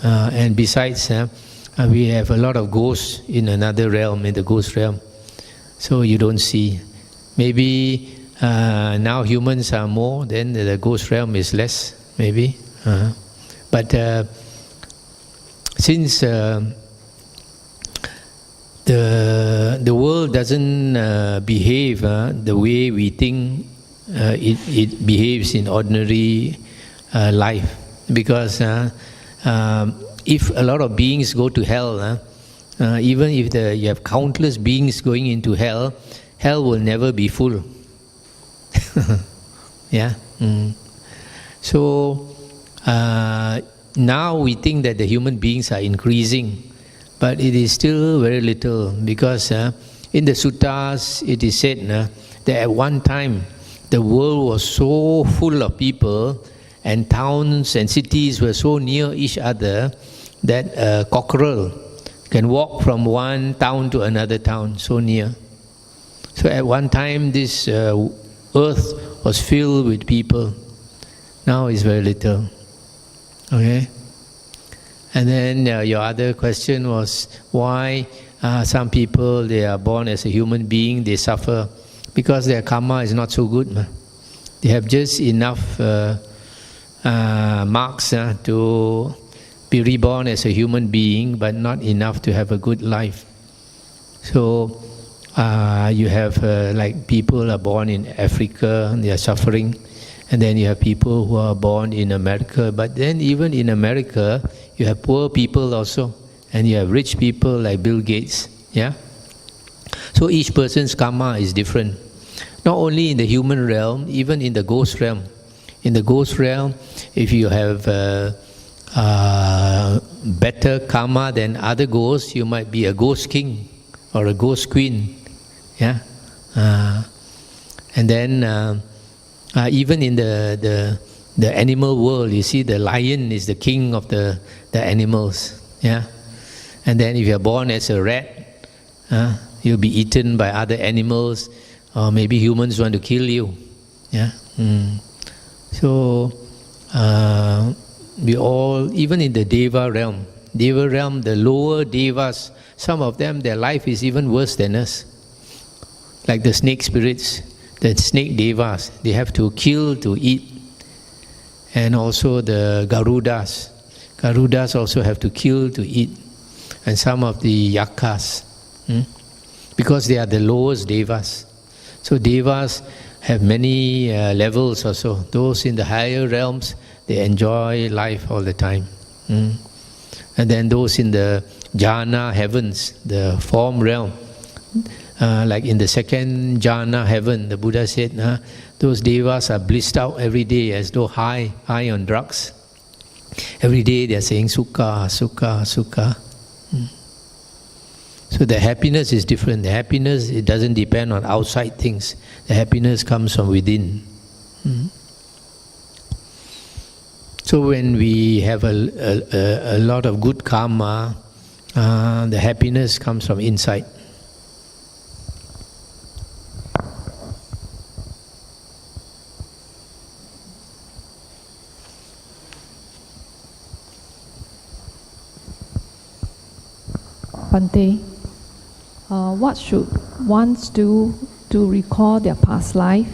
And besides, we have a lot of ghosts in another realm, in the ghost realm. So you don't see. Maybe now humans are more, then the ghost realm is less, maybe. But since the world doesn't behave the way we think it behaves in ordinary life, because if a lot of beings go to hell, even if you have countless beings going into hell, hell will never be full. So now we think that the human beings are increasing, but it is still very little, because in the suttas it is said that at one time the world was so full of people, and towns and cities were so near each other that a cockerel can walk from one town to another town, so near. So at one time this earth was filled with people. Now it's very little. Okay? And then your other question was why some people, they are born as a human being, they suffer because their karma is not so good. They have just enough marks to be reborn as a human being, but not enough to have a good life. So you have like people are born in Africa, they are suffering. And then you have people who are born in America. But then even in America, you have poor people also. And you have rich people like Bill Gates. So each person's karma is different. Not only in the human realm, even in the ghost realm. In the ghost realm, if you have better karma than other ghosts, you might be a ghost king or a ghost queen. And then even in the animal world, you see the lion is the king of the animals. And then if you are born as a rat, you'll be eaten by other animals, or maybe humans want to kill you. So we all, even in the Deva realm, the lower Devas, some of them, their life is even worse than us. Like the snake spirits, the snake Devas, they have to kill to eat. And also the Garudas. Garudas also have to kill to eat. And some of the Yakas, because they are the lowest Devas. So Devas have many levels also. Those in the higher realms, they enjoy life all the time. And then those in the jhana heavens, the form realm, like in the second jhana heaven, the Buddha said, those devas are blissed out every day as though high on drugs. Every day they are saying sukha, sukha, sukha. So the happiness is different. The happiness, it doesn't depend on outside things. The happiness comes from within. So when we have a lot of good karma, the happiness comes from inside. Bhante, what should one do to recall their past life?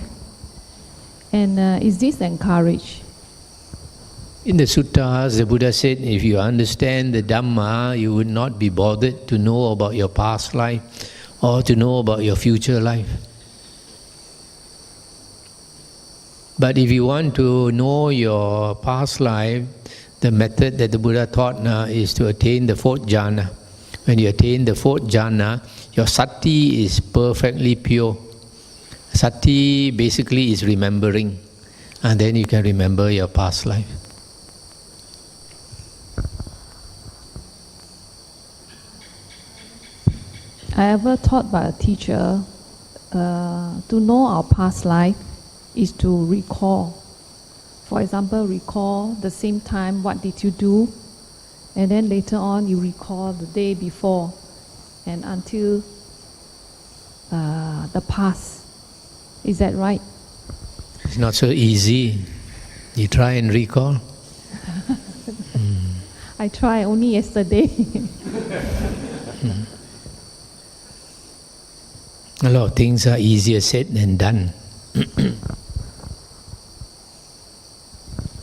And is this encouraged? In the suttas, the Buddha said, if you understand the Dhamma, you would not be bothered to know about your past life or to know about your future life. But if you want to know your past life, the method that the Buddha taught now is to attain the fourth jhana. When you attain the fourth jhana, your sati is perfectly pure. Sati basically is remembering, and then you can remember your past life. I ever taught by a teacher to know our past life is to recall. For example, recall the same time, what did you do? And then later on, you recall the day before and until the past. Is that right? It's not so easy. You try and recall. I tried only yesterday. A lot of things are easier said than done.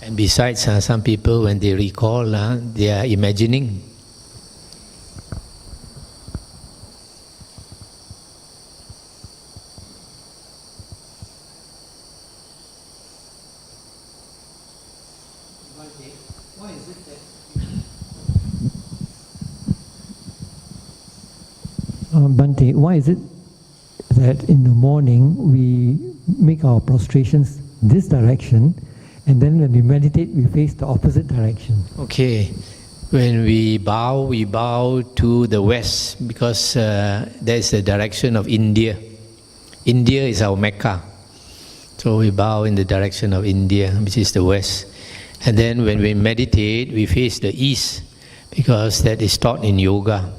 And besides, some people, when they recall, they are imagining. Bhante, why is it that in the morning we make our prostrations this direction, and then when we meditate we face the opposite direction? Okay, when we bow to the west, because there's the direction of India. India is our Mecca. So we bow in the direction of India, which is the west. And then when we meditate, we face the east, because that is taught in yoga.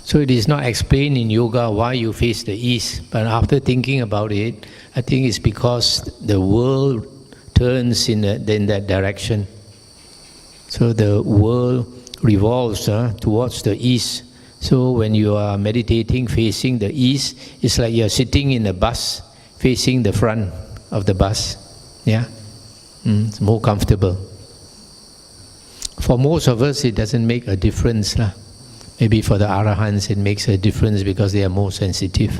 So it is not explained in yoga why you face the east, but after thinking about it, I think it's because the world turns in that direction. So the world revolves towards the east. So when you are meditating facing the east, it's like you're sitting in a bus facing the front of the bus. Yeah, it's more comfortable. For most of us, it doesn't make a difference. Maybe for the Arahants it makes a difference because they are more sensitive.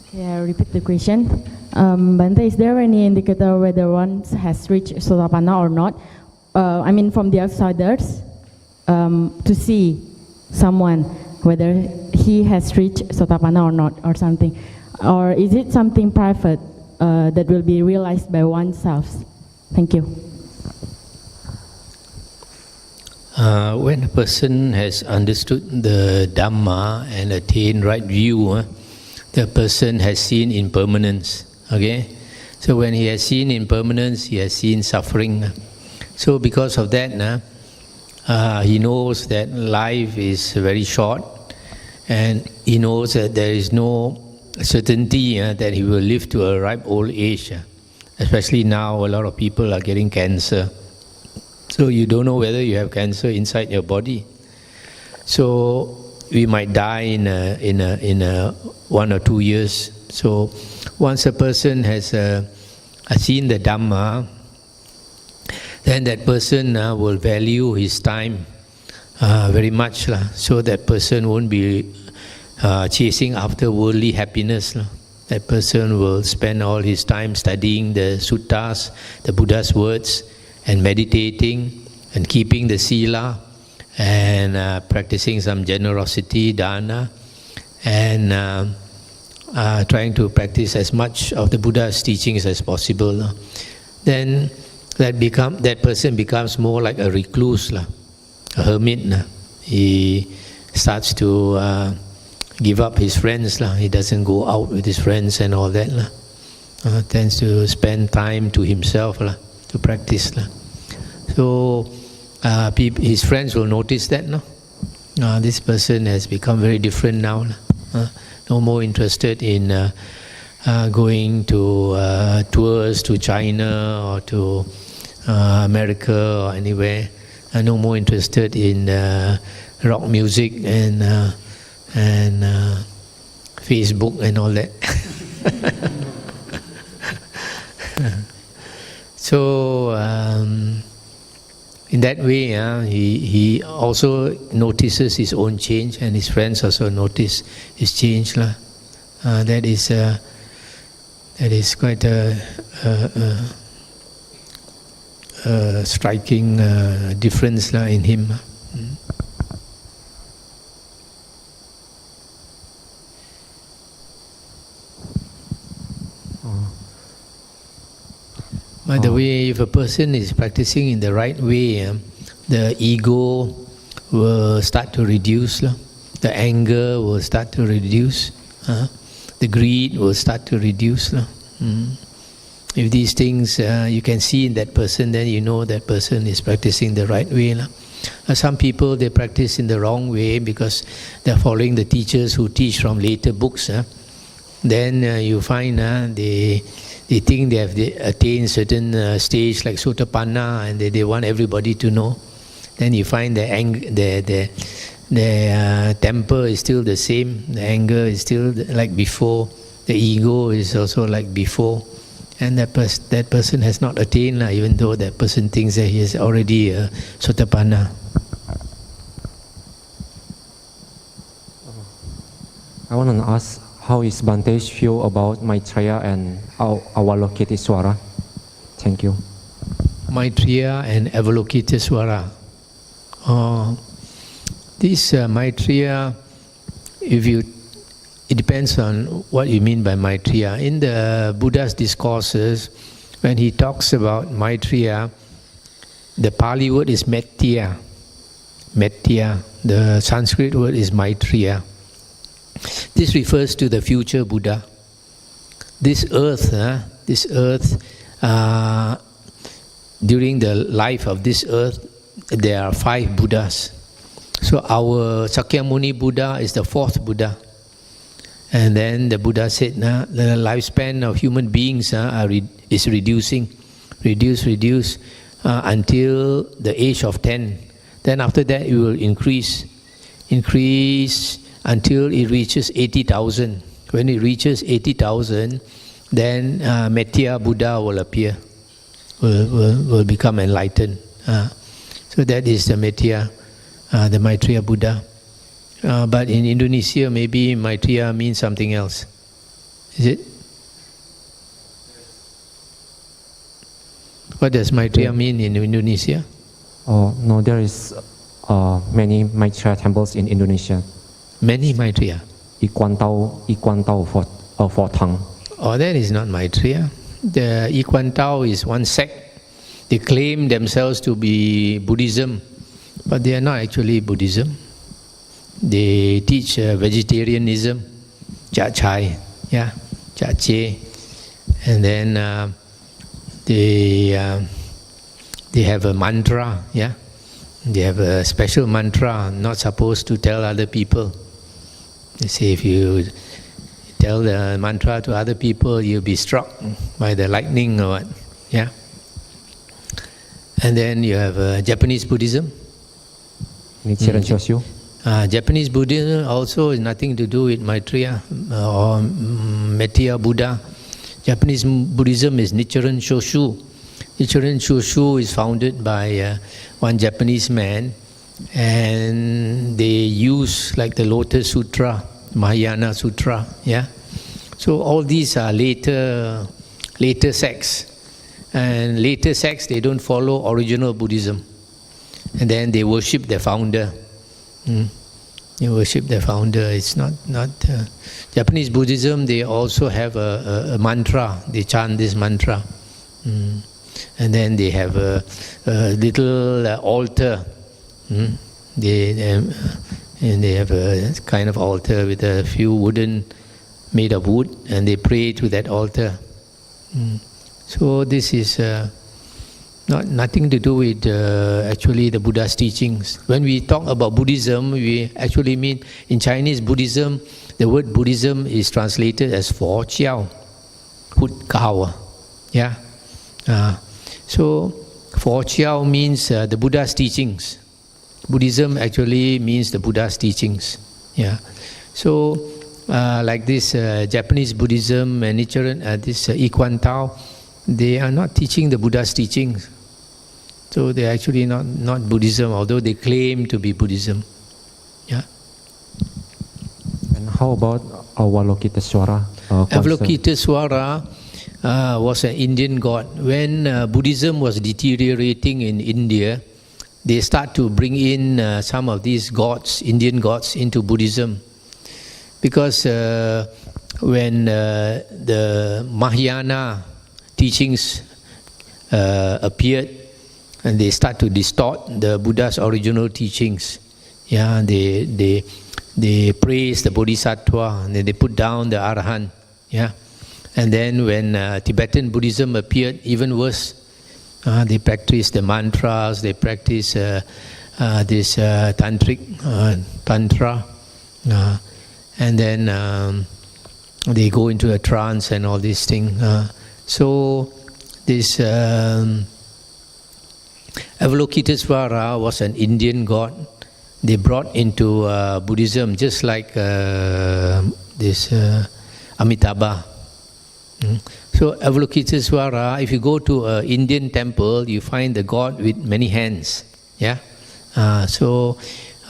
Okay, I'll repeat the question. Bhante, is there any indicator whether one has reached Sotapanna or not? I mean from the outsiders, to see someone, whether he has reached Sotapanna or not, or something. Or is it something private that will be realized by oneself? Thank you. When a person has understood the Dhamma and attained right view, the person has seen impermanence. Okay, so when he has seen impermanence, he has seen suffering. So because of that, he knows that life is very short, and he knows that there is no certainty that he will live to a ripe old age. Especially now, a lot of people are getting cancer. So you don't know whether you have cancer inside your body. So we might die in 1 or 2 years. So once a person has seen the Dhamma, then that person will value his time very much. So that person won't be chasing after worldly happiness. That person will spend all his time studying the suttas, the Buddha's words, and meditating and keeping the sila and practicing some generosity, dana, and trying to practice as much of the Buddha's teachings as possible. Then that person becomes more like a recluse, a hermit. He starts to give up his friends. He doesn't go out with his friends and all that. Tends to spend time to himself to practice. So his friends will notice that. This person has become very different now. No more interested in going to tours to China or to America or anywhere. No more interested in rock music and Facebook and all that. So in that way, he also notices his own change, and his friends also notice his change. That is quite a striking difference in him. By the way, if a person is practicing in the right way, the ego will start to reduce, the anger will start to reduce, the greed will start to reduce. If these things you can see in that person, then you know that person is practicing the right way. Some people, they practice in the wrong way because they are following the teachers who teach from later books. Then you find they think they have attained certain stage like Sotapanna, and they want everybody to know. Then you find their temper is still the same, the anger is still like before, the ego is also like before, and that person has not attained, even though that person thinks that he is already Sotapanna. I want to ask, how is Bhante feel about Maitreya and Avalokitesvara? Thank you. Maitreya and Avalokitesvara. This Maitreya, it depends on what you mean by Maitreya. In the Buddha's discourses, when he talks about Maitreya, the Pali word is Mettya. Mettya. The Sanskrit word is Maitreya. This refers to the future Buddha. This earth, during the life of this earth, there are 5 Buddhas. So our Sakyamuni Buddha is the 4th Buddha. And then the Buddha said, the lifespan of human beings is reducing, until the age of 10. Then after that it will increase until it reaches 80,000. When it reaches 80,000, then Mettya Buddha will appear, will become enlightened. So that is the Mettya, the Maitreya Buddha. But in Indonesia, maybe Maitreya means something else. Is it? What does Maitreya mean in Indonesia? No, there is many Maitreya temples in Indonesia. Many Maitreya? Iquan Tao for tongue. Oh, that is not Maitreya. The Iquan Tao is one sect. They claim themselves to be Buddhism, but they are not actually Buddhism. They teach vegetarianism, cha chai, cha che, and then they have a mantra, They have a special mantra, not supposed to tell other people. They say if you tell the mantra to other people, you'll be struck by the lightning or what, And then you have Japanese Buddhism. Nichiren Shoshu. Japanese Buddhism also is nothing to do with Maitreya or Mettya Buddha. Japanese Buddhism is Nichiren Shoshu. Nichiren Shoshu is founded by one Japanese man, and they use like the Lotus Sutra, Mahayana Sutra, So all these are later sects. And later sects, they don't follow original Buddhism. And then they worship their founder. They worship their founder. It's not Japanese Buddhism. They also have a mantra. They chant this mantra, and then they have a little altar. They have a kind of altar with a few wooden, made of wood, and they pray to that altar. So this is nothing to do with actually the Buddha's teachings. When we talk about Buddhism, we actually mean, in Chinese Buddhism, the word Buddhism is translated as Fo Chiao, Hut Kao. So Fo Chiao means the Buddha's teachings. Buddhism actually means the Buddha's teachings. So like this Japanese Buddhism and Nichiren, this Iquan Tao, they are not teaching the Buddha's teachings. So they're actually not Buddhism, although they claim to be Buddhism. Yeah. And how about Avalokitesvara? Avalokitesvara was an Indian god. When Buddhism was deteriorating in India, they start to bring in some of these gods, Indian gods, into Buddhism. Because when the Mahayana teachings appeared, and they start to distort the Buddha's original teachings. Yeah, they praise the Bodhisattva, and then they put down the Arahant. Yeah, and then when Tibetan Buddhism appeared, even worse. They practice the mantras, they practice this tantra, and then they go into a trance and all these things. So this Avalokitesvara was an Indian god. They brought into Buddhism, just like this Amitabha. So Avalokitesvara, if you go to an Indian temple, you find the god with many hands. Yeah. So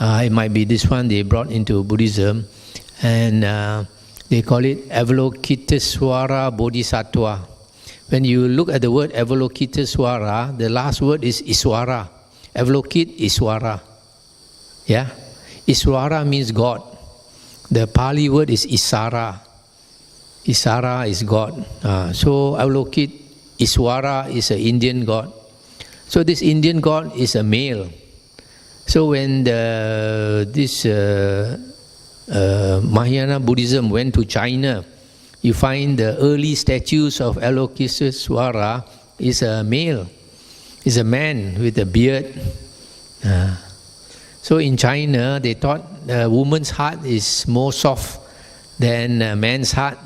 it might be this one they brought into Buddhism, and they call it Avalokitesvara Bodhisattva. When you look at the word Avalokitesvara, the last word is Iswara. Avalokit, Iswara. Yeah? Iswara means God. The Pali word is Isara. Isara is God. So Avalokit, Iswara is an Indian god. So this Indian god is a male. So when this Mahayana Buddhism went to China, you find the early statues of Avalokitesvara is a male, is a man with a beard. So in China, they thought a woman's heart is more soft than a man's heart.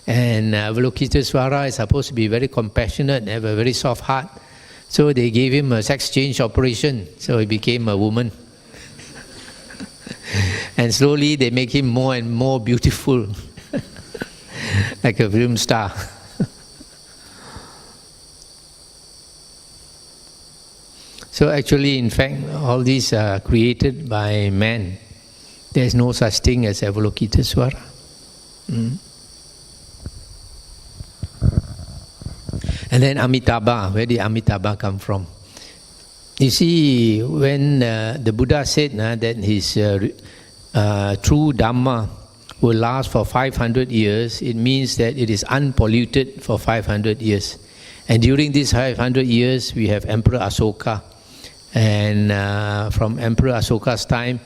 And Avalokitesvara is supposed to be very compassionate, have a very soft heart. So they gave him a sex change operation, so he became a woman. And slowly they make him more and more beautiful. Like a film star. So actually, in fact, all these are created by man. There is no such thing as Avalokitesvara. And then Amitabha, where did Amitabha come from? You see, when the Buddha said that his true Dhamma will last for 500 years, it means that it is unpolluted for 500 years. And during these 500 years, we have Emperor Asoka. And from Emperor Asoka's time,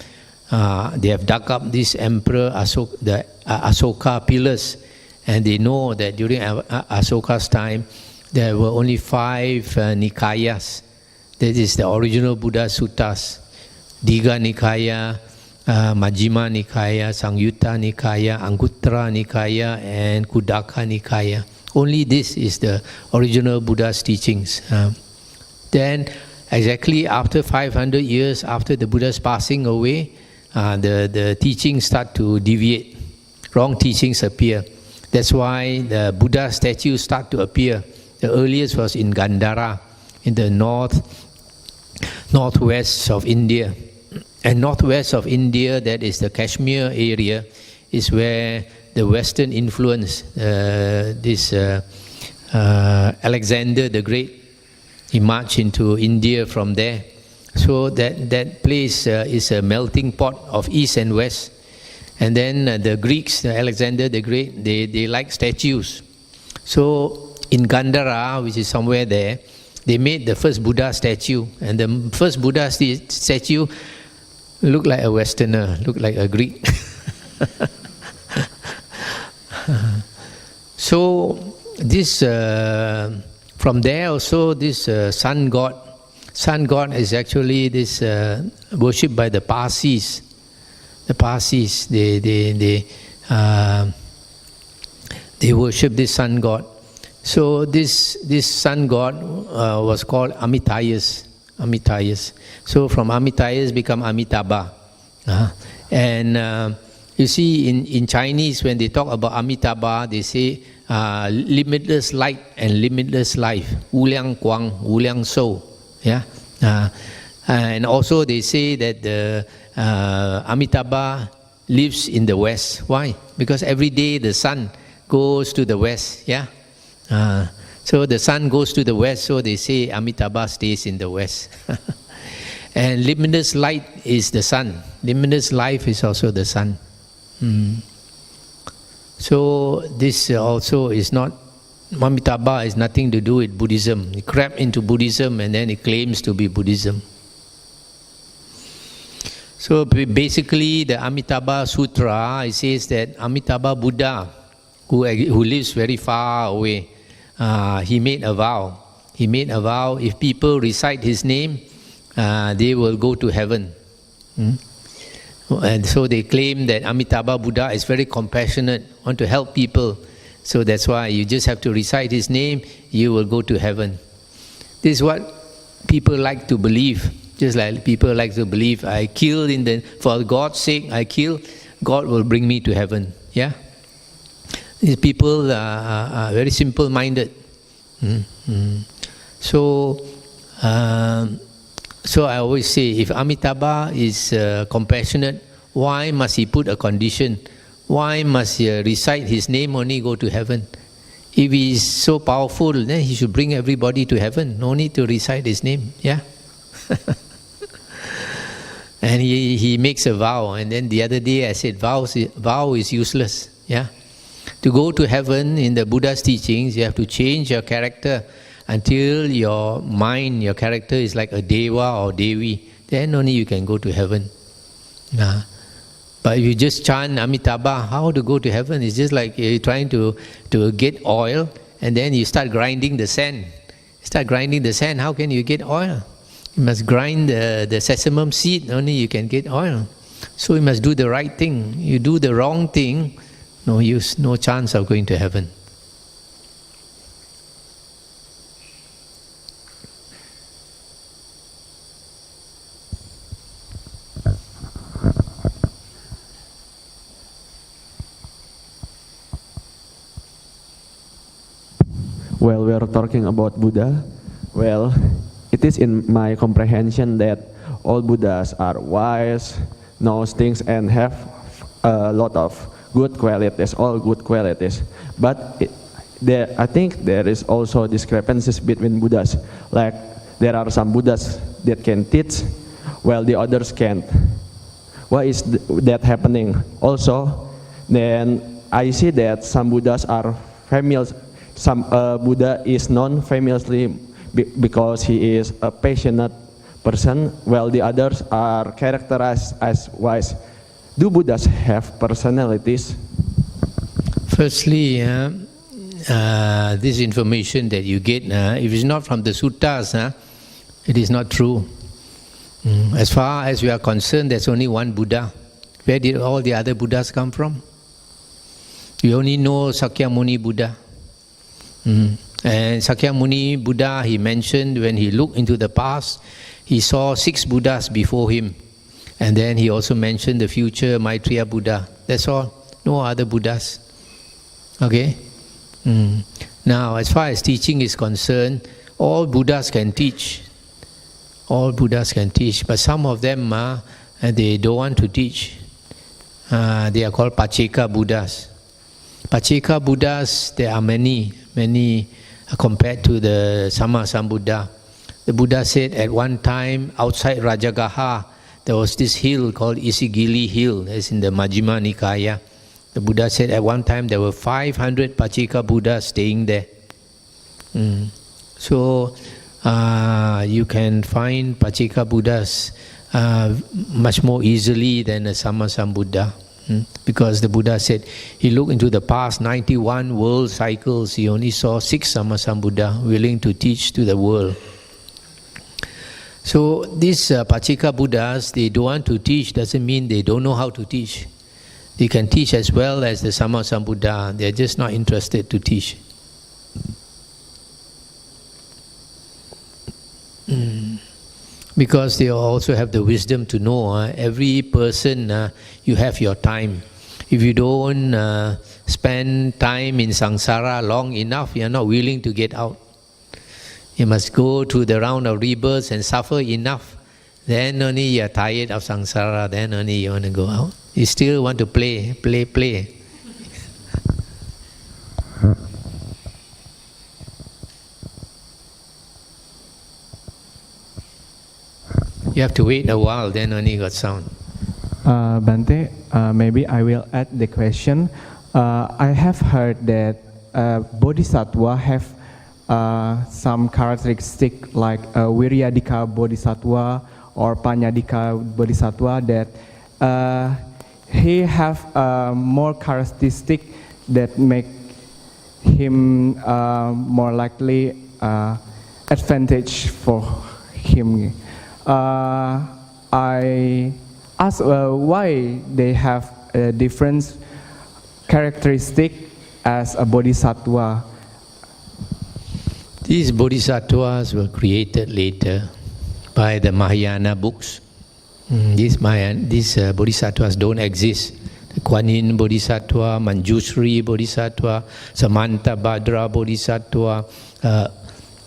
they have dug up this Emperor Asoka pillars. And they know that during Asoka's time, there were only 5 Nikayas. That is the original Buddha Suttas. Digha Nikaya, Majjhima Nikaya, Sangyutta Nikaya, Anguttara Nikaya, and Khuddaka Nikaya. Only this is the original Buddha's teachings. Then, exactly after 500 years after the Buddha's passing away, the teachings start to deviate. Wrong teachings appear. That's why the Buddha statues start to appear. The earliest was in Gandhara, in the northwest of India. And northwest of India, that is the Kashmir area, is where the Western influence, Alexander the Great, he marched into India from there. So that place is a melting pot of East and West. And then the Greeks, Alexander the Great, they like statues. So in Gandhara, which is somewhere there, they made the first Buddha statue. And the first Buddha statue looked like a Westerner, looked like a Greek. So this, from there also, this sun god is actually this worshipped by the Parsis. The Parsis, they worship this sun god. So this sun god was called Amitayus. So from Amitayus become Amitabha. And you see in Chinese, when they talk about Amitabha, they say limitless light and limitless life. Wu Liang Guang, Wu Liang Shou. Yeah? And also they say that the Amitabha lives in the west. Why? Because every day the sun goes to the west. Yeah. So the sun goes to the west, so they say Amitabha stays in the west. And limitless light is the sun. Limitless life is also the sun. So this also is not, Amitabha has nothing to do with Buddhism. He crept into Buddhism and then he claims to be Buddhism. So basically the Amitabha Sutra, it says that Amitabha Buddha, who lives very far away, he made a vow. He made a vow, if people recite his name, they will go to heaven. And so they claim that Amitabha Buddha is very compassionate, want to help people. So that's why you just have to recite his name, you will go to heaven. This is what people like to believe. Just like people like to believe, I kill for God's sake, I kill, God will bring me to heaven. Yeah? These people are very simple-minded. So I always say, if Amitabha is compassionate, why must he put a condition? Why must he recite his name only go to heaven? If he is so powerful, then he should bring everybody to heaven. No need to recite his name. Yeah. And he makes a vow. And then the other day I said, vow is useless. Yeah. To go to heaven in the Buddha's teachings, you have to change your character until your mind, your character is like a Deva or Devi. Then only you can go to heaven. But if you just chant Amitabha, how to go to heaven? It's just like you're trying to get oil and then you start grinding the sand. Start grinding the sand, how can you get oil? You must grind the sesame seed, only you can get oil. So you must do the right thing. You do the wrong thing, no use, no chance of going to heaven. Well, we are talking about Buddha. Well, it is in my comprehension that all Buddhas are wise, knows things, and have a lot of good qualities, all good qualities. But I think there is also discrepancies between Buddhas. Like there are some Buddhas that can teach, while the others can't. Why is that happening? Also, then I see that some Buddhas are famous. Some Buddha is known famously because he is a passionate person, while the others are characterized as wise. Do Buddhas have personalities? Firstly, this information that you get, if it's not from the suttas, it is not true. As far as we are concerned, there's only one Buddha. Where did all the other Buddhas come from? You only know Sakyamuni Buddha. And Sakyamuni Buddha, he mentioned when he looked into the past, he saw 6 Buddhas before him. And then he also mentioned the future Maitreya Buddha. That's all. No other Buddhas. Okay? Now, as far as teaching is concerned, all Buddhas can teach. All Buddhas can teach. But some of them, they don't want to teach. They are called Pacheka Buddhas. Pacheka Buddhas, there are many compared to the Sammasambuddha. The Buddha said at one time outside Rajagaha there was this hill called Isigili Hill, as in the Majjhima Nikaya. The Buddha said at one time there were 500 Pacheka Buddhas staying there. So you can find Pacheka Buddhas much more easily than a Sammasambuddha. Because the Buddha said he looked into the past 91 world cycles, he only saw 6 Sammasambuddha willing to teach to the world. So these Pacheka Buddhas, they don't want to teach, doesn't mean they don't know how to teach. They can teach as well as the Sammasambuddha, they're just not interested to teach. Because they also have the wisdom to know, every person, you have your time. If you don't spend time in samsara long enough, you are not willing to get out. You must go through the round of rebirths and suffer enough. Then only you are tired of samsara, then only you want to go out. You still want to play. You have to wait a while, then only got sound. Bante, maybe I will add the question. I have heard that Bodhisattva have some characteristic like Viryadika Bodhisattva or Panyadika Bodhisattva that he have more characteristic that make him more likely advantage for him. I ask why they have a different characteristic as a bodhisattva. These bodhisattvas were created later by the Mahayana books. These bodhisattvas don't exist. The Kuan Yin Bodhisattva, Manjushri Bodhisattva, Samantabhadra Bodhisattva,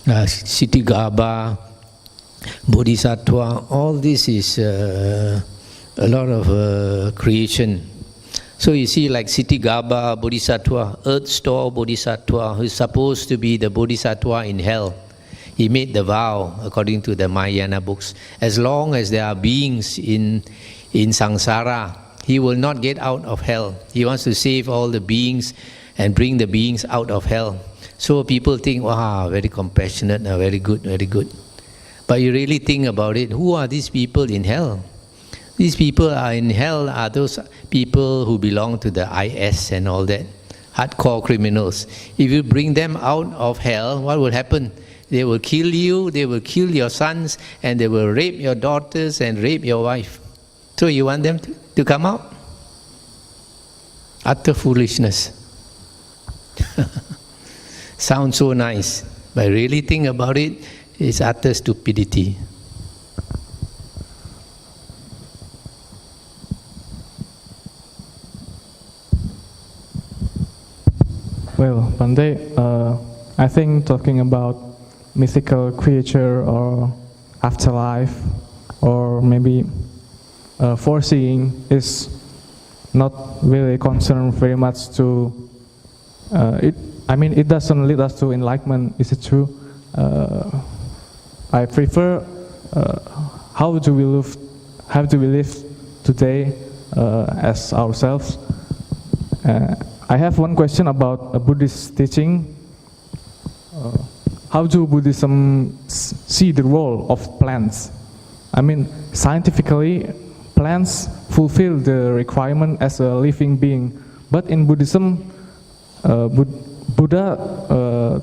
Siddhigarbha Bodhisattva, all this is a lot of creation. So you see, like Siddhigarbha Bodhisattva, Earth Store Bodhisattva, who is supposed to be the Bodhisattva in hell. He made the vow, according to the Mahayana books, as long as there are beings in samsara, he will not get out of hell. He wants to save all the beings and bring the beings out of hell. So people think, wow, very compassionate, very good, very good. But you really think about it, who are these people in hell? These people are in hell are those people who belong to the IS and all that, hardcore criminals. If you bring them out of hell, what will happen? They will kill you, they will kill your sons, and they will rape your daughters and rape your wife. So you want them to come out? Utter foolishness. Sounds so nice, but really think about it, it's utter stupidity. Well, Bante, I think talking about mythical creature or afterlife or maybe foreseeing is not really concerned very much to it. I mean, it doesn't lead us to enlightenment. Is it true? I prefer how do we live today as ourselves. I have one question about a Buddhist teaching. How do Buddhism see the role of plants? I mean, scientifically, plants fulfill the requirement as a living being. But in Buddhism, Buddha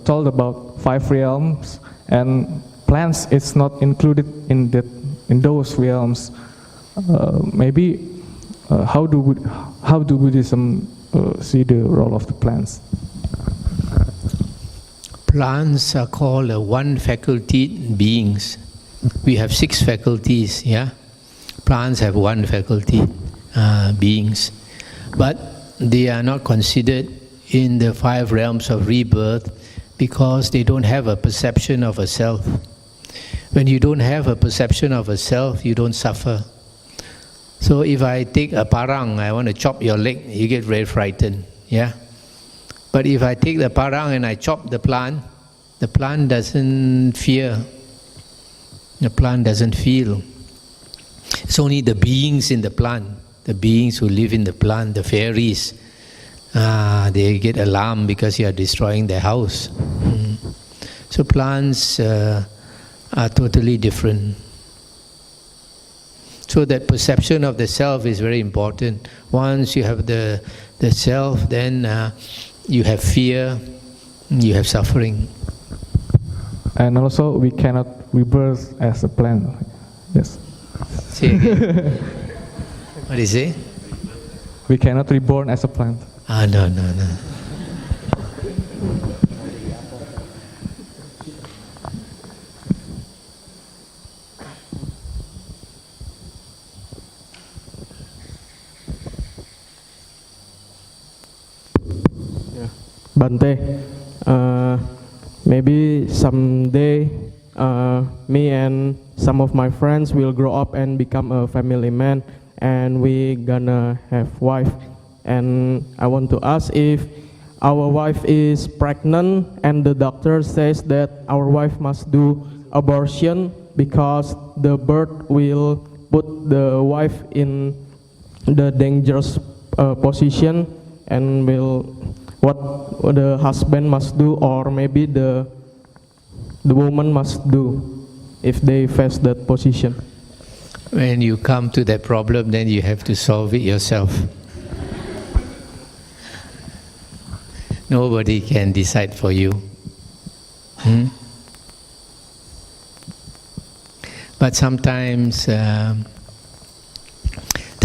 told about 5 realms, and plants is not included in those realms. Maybe how do Buddhism see the role of the plants? Plants are called one-facultied beings. We have 6 faculties, yeah? Plants have 1 faculty beings. But they are not considered in the 5 realms of rebirth because they don't have a perception of a self. When you don't have a perception of a self, you don't suffer. So if I take a parang, I want to chop your leg, you get very frightened, yeah? But if I take the parang and I chop the plant doesn't fear. The plant doesn't feel. It's only the beings in the plant, the beings who live in the plant, the fairies. They get alarmed because you are destroying their house. So plants are totally different. So that perception of the self is very important. Once you have the self, then you have fear, you have suffering. And also, we cannot rebirth as a plant. Yes. Say again. What is it? We cannot reborn as a plant. No. Bante, maybe someday me and some of my friends will grow up and become a family man, and we gonna have wife. And I want to ask if our wife is pregnant and the doctor says that our wife must do abortion because the birth will put the wife in the dangerous position, and will what the husband must do, or maybe the woman must do if they face that position. When you come to that problem, then you have to solve it yourself. Nobody can decide for you. But sometimes there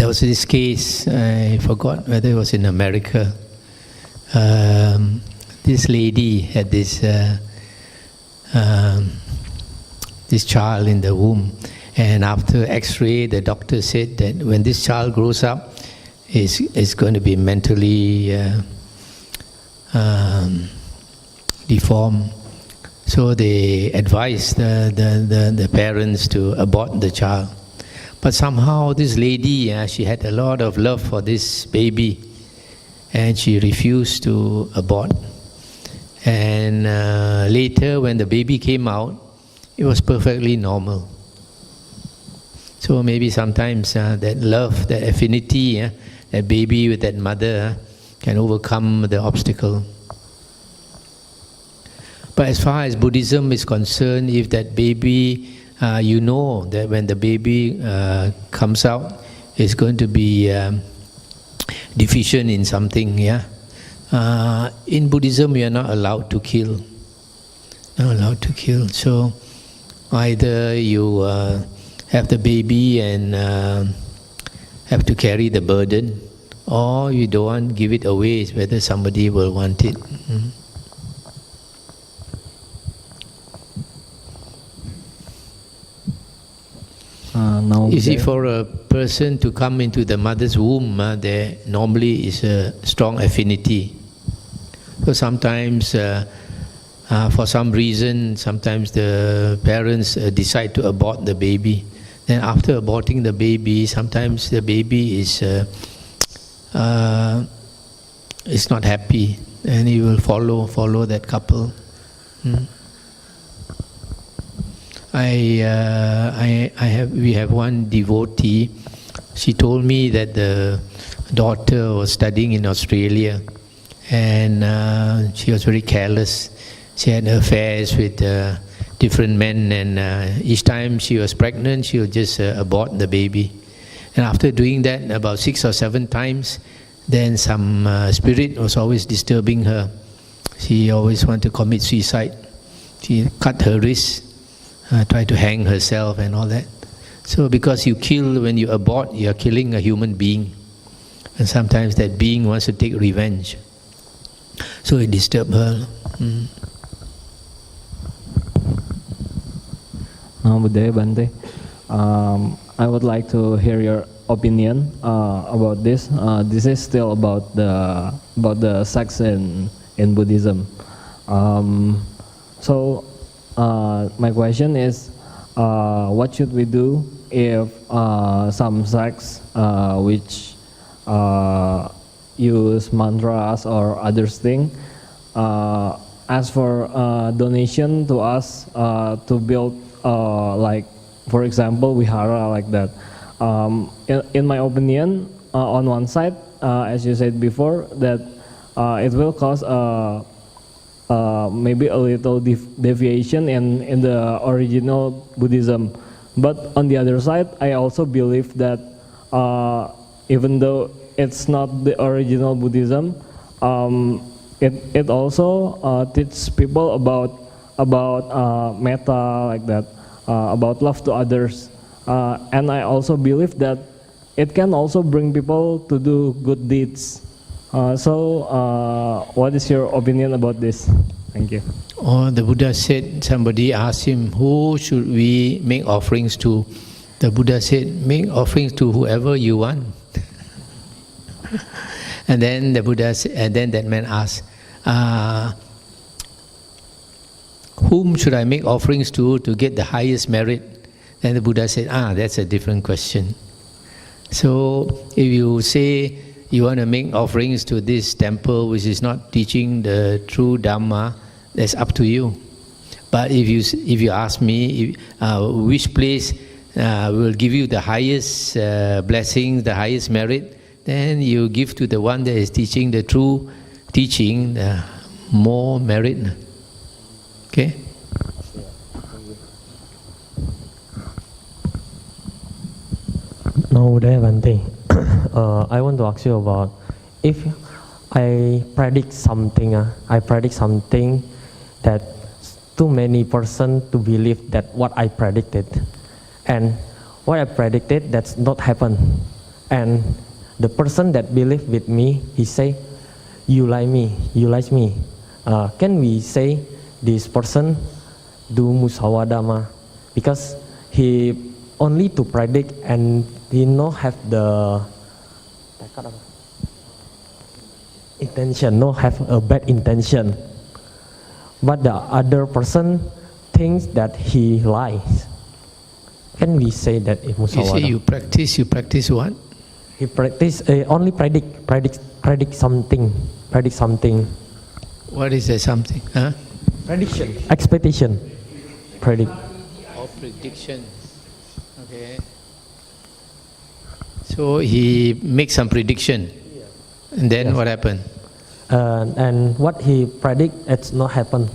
was this case, I forgot whether it was in America. This lady had this child in the womb, and after X-ray, the doctor said that when this child grows up, it's going to be mentally deformed. So they advised the parents to abort the child. But somehow this lady, she had a lot of love for this baby, and she refused to abort. And later, when the baby came out, it was perfectly normal. So maybe sometimes that love, that affinity, that baby with that mother can overcome the obstacle. But as far as Buddhism is concerned, if that baby, you know that when the baby comes out, it's going to be deficient in something, in Buddhism, we are not allowed to kill. Not allowed to kill. So either you have the baby and have to carry the burden, or you don't want, give it away, whether somebody will want it. You see, for a person to come into the mother's womb, there normally is a strong affinity. So sometimes, for some reason, sometimes the parents decide to abort the baby. Then after aborting the baby, sometimes the baby is not happy, and he will follow that couple. We have one devotee. She told me that the daughter was studying in Australia, and she was very careless. She had affairs with different men, and each time she was pregnant, she would just abort the baby. And after doing that about 6 or 7 times, then some spirit was always disturbing her. She always wanted to commit suicide. She cut her wrist, tried to hang herself and all that. So because you kill, when you abort, you are killing a human being. And sometimes that being wants to take revenge. So it disturbed her. Buddhaya Bante, I would like to hear your opinion about this. This is still about the sex in Buddhism. So my question is, what should we do if some sects which use mantras or other things ask for donation to us to build like, for example, vihara like that. In my opinion, on one side, as you said before, that it will cause maybe a little deviation in the original Buddhism. But on the other side, I also believe that even though it's not the original Buddhism, it also teaches people about metta, like that, about love to others. And I also believe that it can also bring people to do good deeds. So what is your opinion about this? Thank you. Oh, the Buddha said, somebody asked him, who should we make offerings to? The Buddha said, make offerings to whoever you want. And then the Buddha said, and then that man asked, whom should I make offerings to get the highest merit? Then the Buddha said, that's a different question. So if you say you want to make offerings to this temple which is not teaching the true Dhamma, that's up to you. But if you ask me which place will give you the highest blessings, the highest merit, then you give to the one that is teaching the true teaching, the more merit. Okay? No, Bhante. I want to ask you about if I predict something that too many persons to believe that what I predicted, and what I predicted that's not happened, and the person that believe with me, he say, you like me. Can we say this person do musawadama because he only to predict and he not have the intention, not have a bad intention, but the other person thinks that he lies. Can we say that in musawada? You say you practice what? He practice only predict something. What is that something? Huh? Prediction. Expectation. Predict. Or prediction. Okay. So he makes some prediction, and then what happened? And what he predict, it's not happen.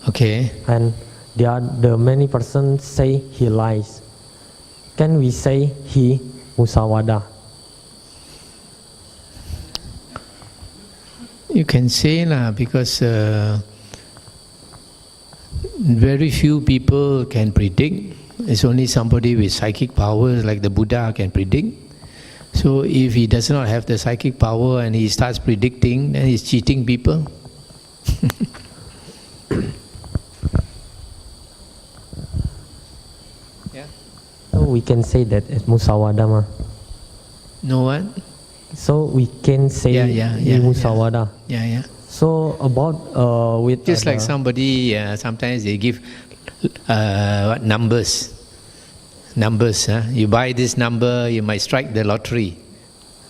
Okay. And the many persons say he lies. Can we say he musawada? You can say because very few people can predict. It's only somebody with psychic powers like the Buddha can predict. So if he does not have the psychic power and he starts predicting, then he's cheating people. So we can say that it's musawadama. No what? So we can say musawada. Yeah. So about with just like somebody sometimes they give numbers. You buy this number, you might strike the lottery,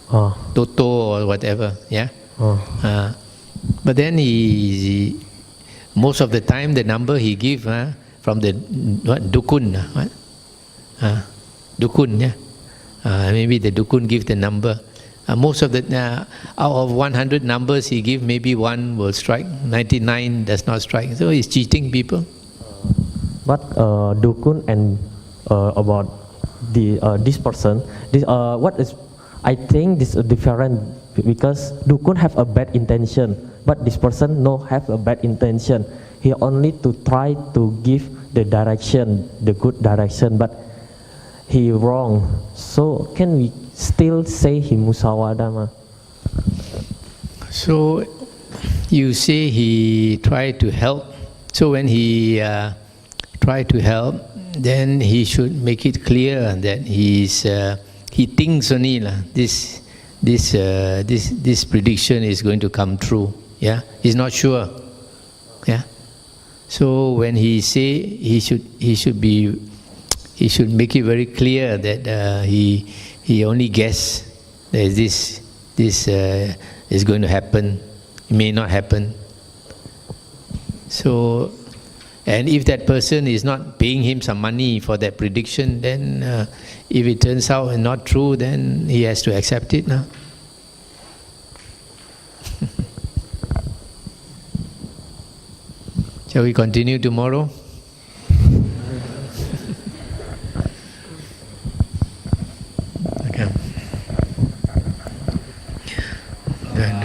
Toto or whatever. Yeah. But then most of the time the number he give from the dukun. Dukun. Yeah. Maybe the dukun give the number. Most of the out of 100 numbers he give, maybe one will strike, 99 does not strike. So he's cheating people. But dukun and about this person, what is? I think this is different because dukun have a bad intention, but this person no have a bad intention. He only to try to give the direction, the good direction, but he wrong. So can we still say he musawadama? So you say he tried to help. So when he tried to help, then he should make it clear that he thinks only this prediction is going to come true. Yeah, he's not sure. Yeah. So when he say he should make it very clear that he only guess that this is going to happen. It may not happen. So, and if that person is not paying him some money for that prediction, then if it turns out not true, then he has to accept it now. Shall we continue tomorrow? Okay. Then,